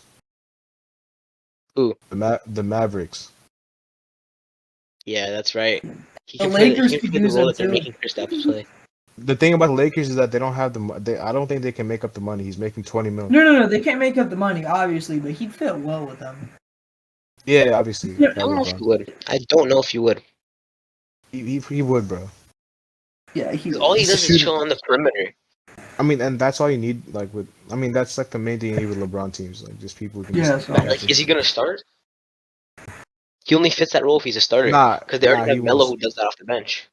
Who? The Mavericks. Yeah, that's right. He The can play, Lakers he can could play the use role him that they're too. making Kristaps play. The thing about the Lakers is that they don't have I don't think they can make up the money. He's making 20 mil. no, they can't make up the money, obviously, but he'd fit well with them. Yeah, obviously. Yeah, I don't know if you would. I don't know if you would. He would, bro. Yeah, he. 'Cause all he He's a does is shooter. chill on the perimeter. I mean, and that's all you need. That's like the main thing you need with LeBron teams. Like just people who can. Yeah, just, so- Like, is he gonna start? He only fits that role if he's a starter. Nah, Because they already he have Melo won't. who does that off the bench.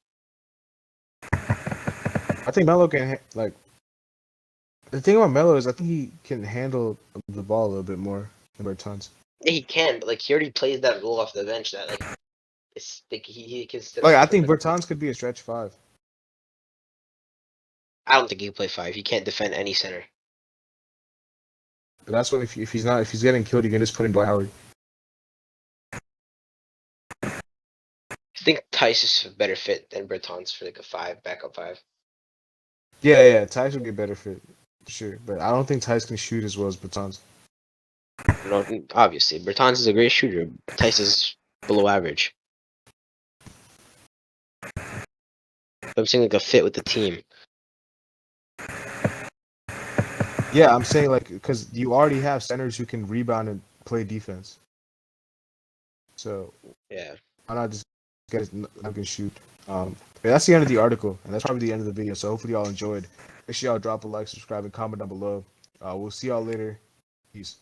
I think Melo can like. The thing about Melo is I think he can handle the ball a little bit more than Bertans. Yeah, he can, but like he already plays that role off the bench. That like, it's like he can. Still Like I think Bertans could be a stretch 5. I don't think he can play 5. He can't defend any center. But that's when if he's getting killed, you can just put in Dwight Howard. I think Tice is a better fit than Bertans for like a 5 backup 5. Yeah, Tice would be a better fit, for sure. But I don't think Tice can shoot as well as Bertans. No, obviously Bertans is a great shooter. Tice is below average. But I'm saying like a fit with the team. Yeah, I'm saying like because you already have centers who can rebound and play defense. So Yeah. why not just get I can shoot. But that's the end of the article, and that's probably the end of the video. So hopefully y'all enjoyed. Make sure y'all drop a like, subscribe, and comment down below. We'll see y'all later. Peace.